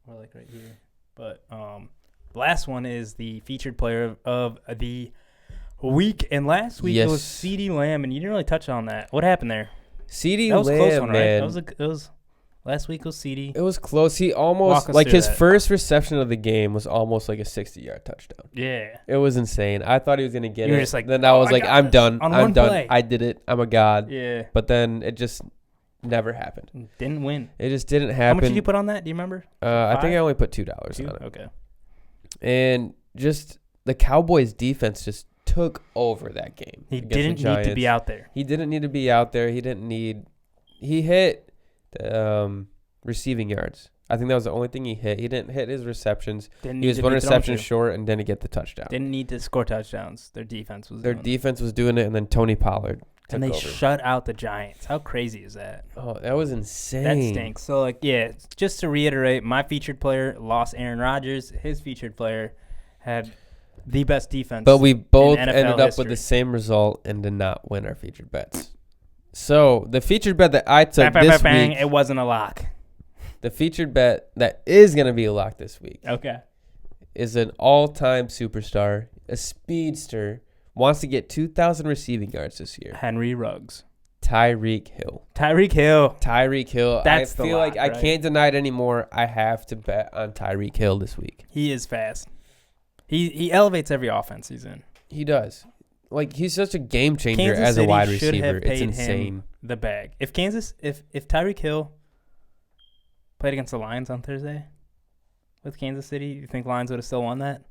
Or like right here. But the last one is the featured player of the week. And last week it was CeeDee Lamb, and you didn't really touch on that. What happened there? CeeDee That was a Lamb, close one, right? man. That was Last week was CD. It was close. He Walk almost us like through his that. first reception of the game was almost like a 60-yard touchdown. Yeah. It was insane. I thought he was gonna get You it. were just like, then I "Oh, was I like, got I'm this done. on I'm one done. play." I did it. I'm a god. Yeah. But then it just never happened. Didn't win. It just didn't How happen. much did you put on that? Do you remember? I think I $5? only put $2 Two? on it. Okay. And just the Cowboys defense just took over that game. He against the didn't need to be Giants. out there. He didn't need to be out there. He hit receiving yards. I think that was the only thing he hit. He didn't hit his receptions. Didn't He need was to one be thrown reception to. short and didn't get the touchdown. Didn't need to score touchdowns. Their defense was Their doing it. defense was doing it, and then Tony Pollard took And they over. shut out the Giants. How crazy is that? Oh, that was insane. That stinks. So, like, yeah, just to reiterate, my featured player lost Aaron Rodgers. His featured player had the best defense. But we both NFL ended up history. with the same result and did not win our featured bets. So the featured bet that I took this week, it wasn't a lock. the featured bet that is going to be a lock this week, Okay. is an all-time superstar, a speedster, wants to get 2,000 receiving yards this year. Henry Ruggs. Tyreek Hill. Tyreek Hill. Tyreek Hill. That's I the feel lock, like I right? can't deny it anymore. I have to bet on Tyreek Hill this week. He is fast. He elevates every offense he's in. He does. Like, he's such a game changer Kansas as a City wide should receiver. have It's paid insane. him the bag. If Tyreek Hill played against the Lions on Thursday with Kansas City, you think Lions would have still won that?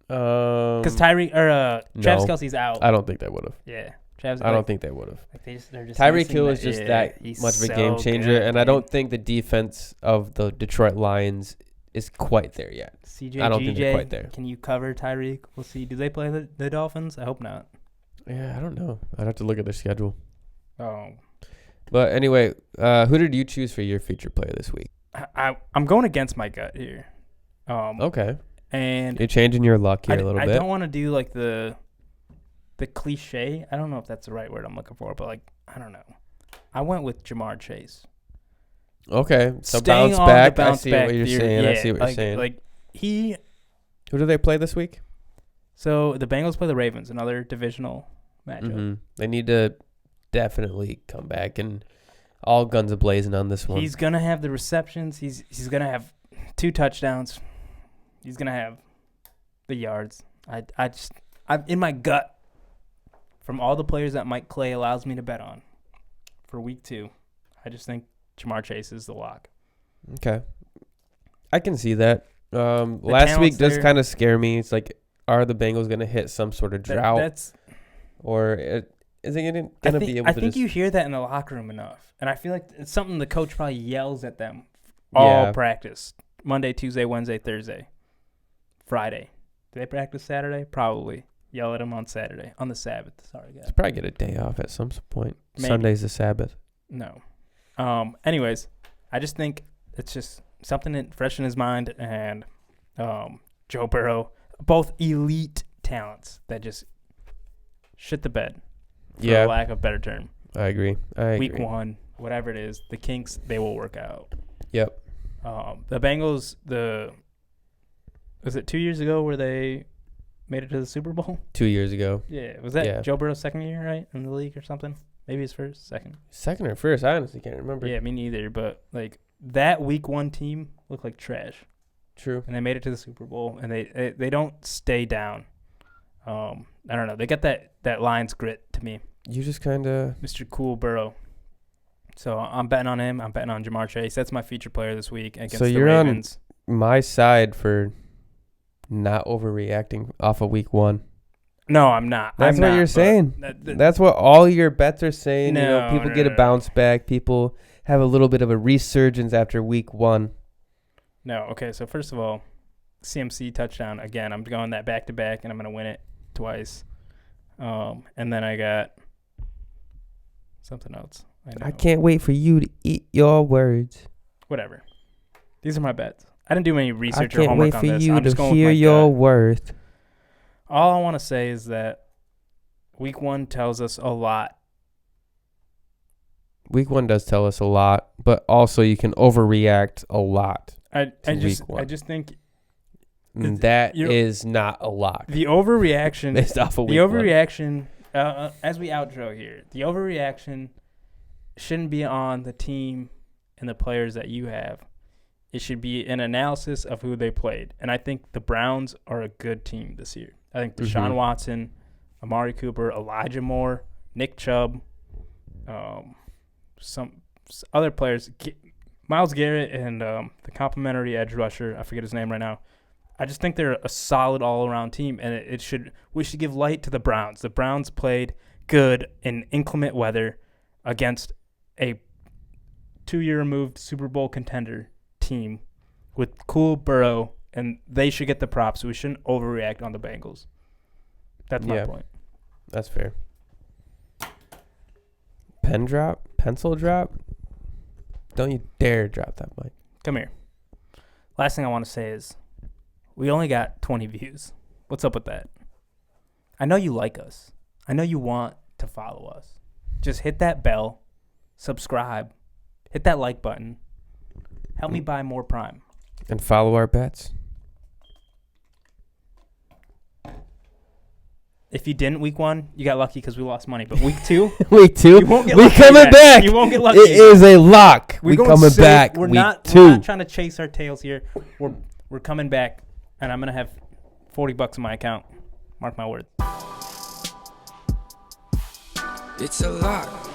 Because Travis no. Kelce's out. I don't think they would have. Yeah, Travis. I don't think they would have. Like they're just Tyreek missing Hill that- is just yeah, that he's much of a so game changer, good, and I dude. don't think the defense of the Detroit Lions is quite there yet. CJ, I don't think they're GJ, quite there. Can you cover Tyreek? We'll see. Do they play the Dolphins? I hope not. Yeah, I don't know. I'd have to look at their schedule. Oh, But anyway, who did you choose for your featured player this week? I'm going against my gut here. Okay. And You're changing your luck here a little I bit. don't want to do like the cliche. I don't know if that's the right word I'm looking for, but like I don't know. I went with Jamar Chase. Okay. So Staying bounce on the back. I bounce see back what you're theory. saying. Yeah, I see what you're saying. Like he. Who do they play this week? So the Bengals play the Ravens, another divisional matchup. Mm-hmm. They need to definitely come back and all guns a blazing on this one. He's gonna have the receptions. He's gonna have 2 touchdowns. He's gonna have the yards. I'm in my gut from all the players that Mike Clay allows me to bet on for week 2. I just think Jamar Chase is the lock. Okay. I can see that. Last talent's week does there. kind of scare me. It's like, are the Bengals going to hit some sort of drought? That's Or is it going to be able I to think just... you hear that in the locker room enough, and I feel like it's something the coach probably yells at them all practice. Monday, Tuesday, Wednesday, Thursday, Friday. Do they practice Saturday? Probably. Yell at them on Saturday. On the Sabbath. Sorry, guys. Let's probably get a day off at some point. Maybe. Sunday's the Sabbath. No. Anyways, I just think it's just something fresh in his mind, and Joe Burrow, both elite talents that just shit the bed, for lack of a better term. I agree. Week 1, whatever it is, the kinks, they will work out. Yep. The Bengals, was it 2 years ago where they made it to the Super Bowl? 2 years ago. Yeah. Was that Joe Burrow's second year, right, in the league or something? Maybe his first, second. Second or first? I honestly can't remember. Yeah, me neither. But, like, that Week 1 team looked like trash. True. And they made it to the Super Bowl, and they don't stay down. I don't know. They got that Lions grit to me. You just kind of... Mr. Cool Burrow. So I'm betting on him. I'm betting on Jamar Chase. That's my feature player this week against So the you're Ravens. on my side for not overreacting off of Week 1. No, I'm not. That's I'm what not, you're but saying. that- That's what all your bets are saying. No, People no, get a no. bounce back. People have a little bit of a resurgence after Week 1. No, okay. So first of all, CMC touchdown again. I'm going that back to back, and I'm going to win it twice. And then I got something else. I can't wait for you to eat your words. Whatever. These are my bets. I didn't do any I research or can't homework wait on for this. you I'm just to going hear with my your gut. worth. All I want to say is that Week 1 tells us a lot. Week 1 does tell us a lot, but also you can overreact a lot. I Week just think And that you're- is not a lot. the overreaction. Based off of The Week 1. overreaction. As we outro here, the overreaction shouldn't be on the team and the players that you have. It should be an analysis of who they played. And I think the Browns are a good team this year. I think Deshaun Watson, Amari Cooper, Elijah Moore, Nick Chubb, some other players, Myles Garrett, and the complimentary edge rusher, I forget his name right now. I just think they're a solid all-around team, and we should give light to the Browns. The Browns played good in inclement weather against a 2-year removed Super Bowl contender team with cool Burrow, and they should get the props. We shouldn't overreact on the Bengals. That's my point. That's fair. Pencil drop. Don't you dare drop that mic. Come here. Last thing I want to say is we only got 20 views. What's up with that? I know you like us. I know you want to follow us. Just hit that bell, subscribe, hit that like button. Help me buy more Prime. And follow our bets. If you didn't week 1, you got lucky because we lost money. But week 2, week 2, you won't get we lucky coming again. back. You won't get lucky. It is a lock. We coming safe. back. We're week not 2. We're not trying to chase our tails here. We're coming back, and I'm gonna have $40 in my account. Mark my words. It's a lot.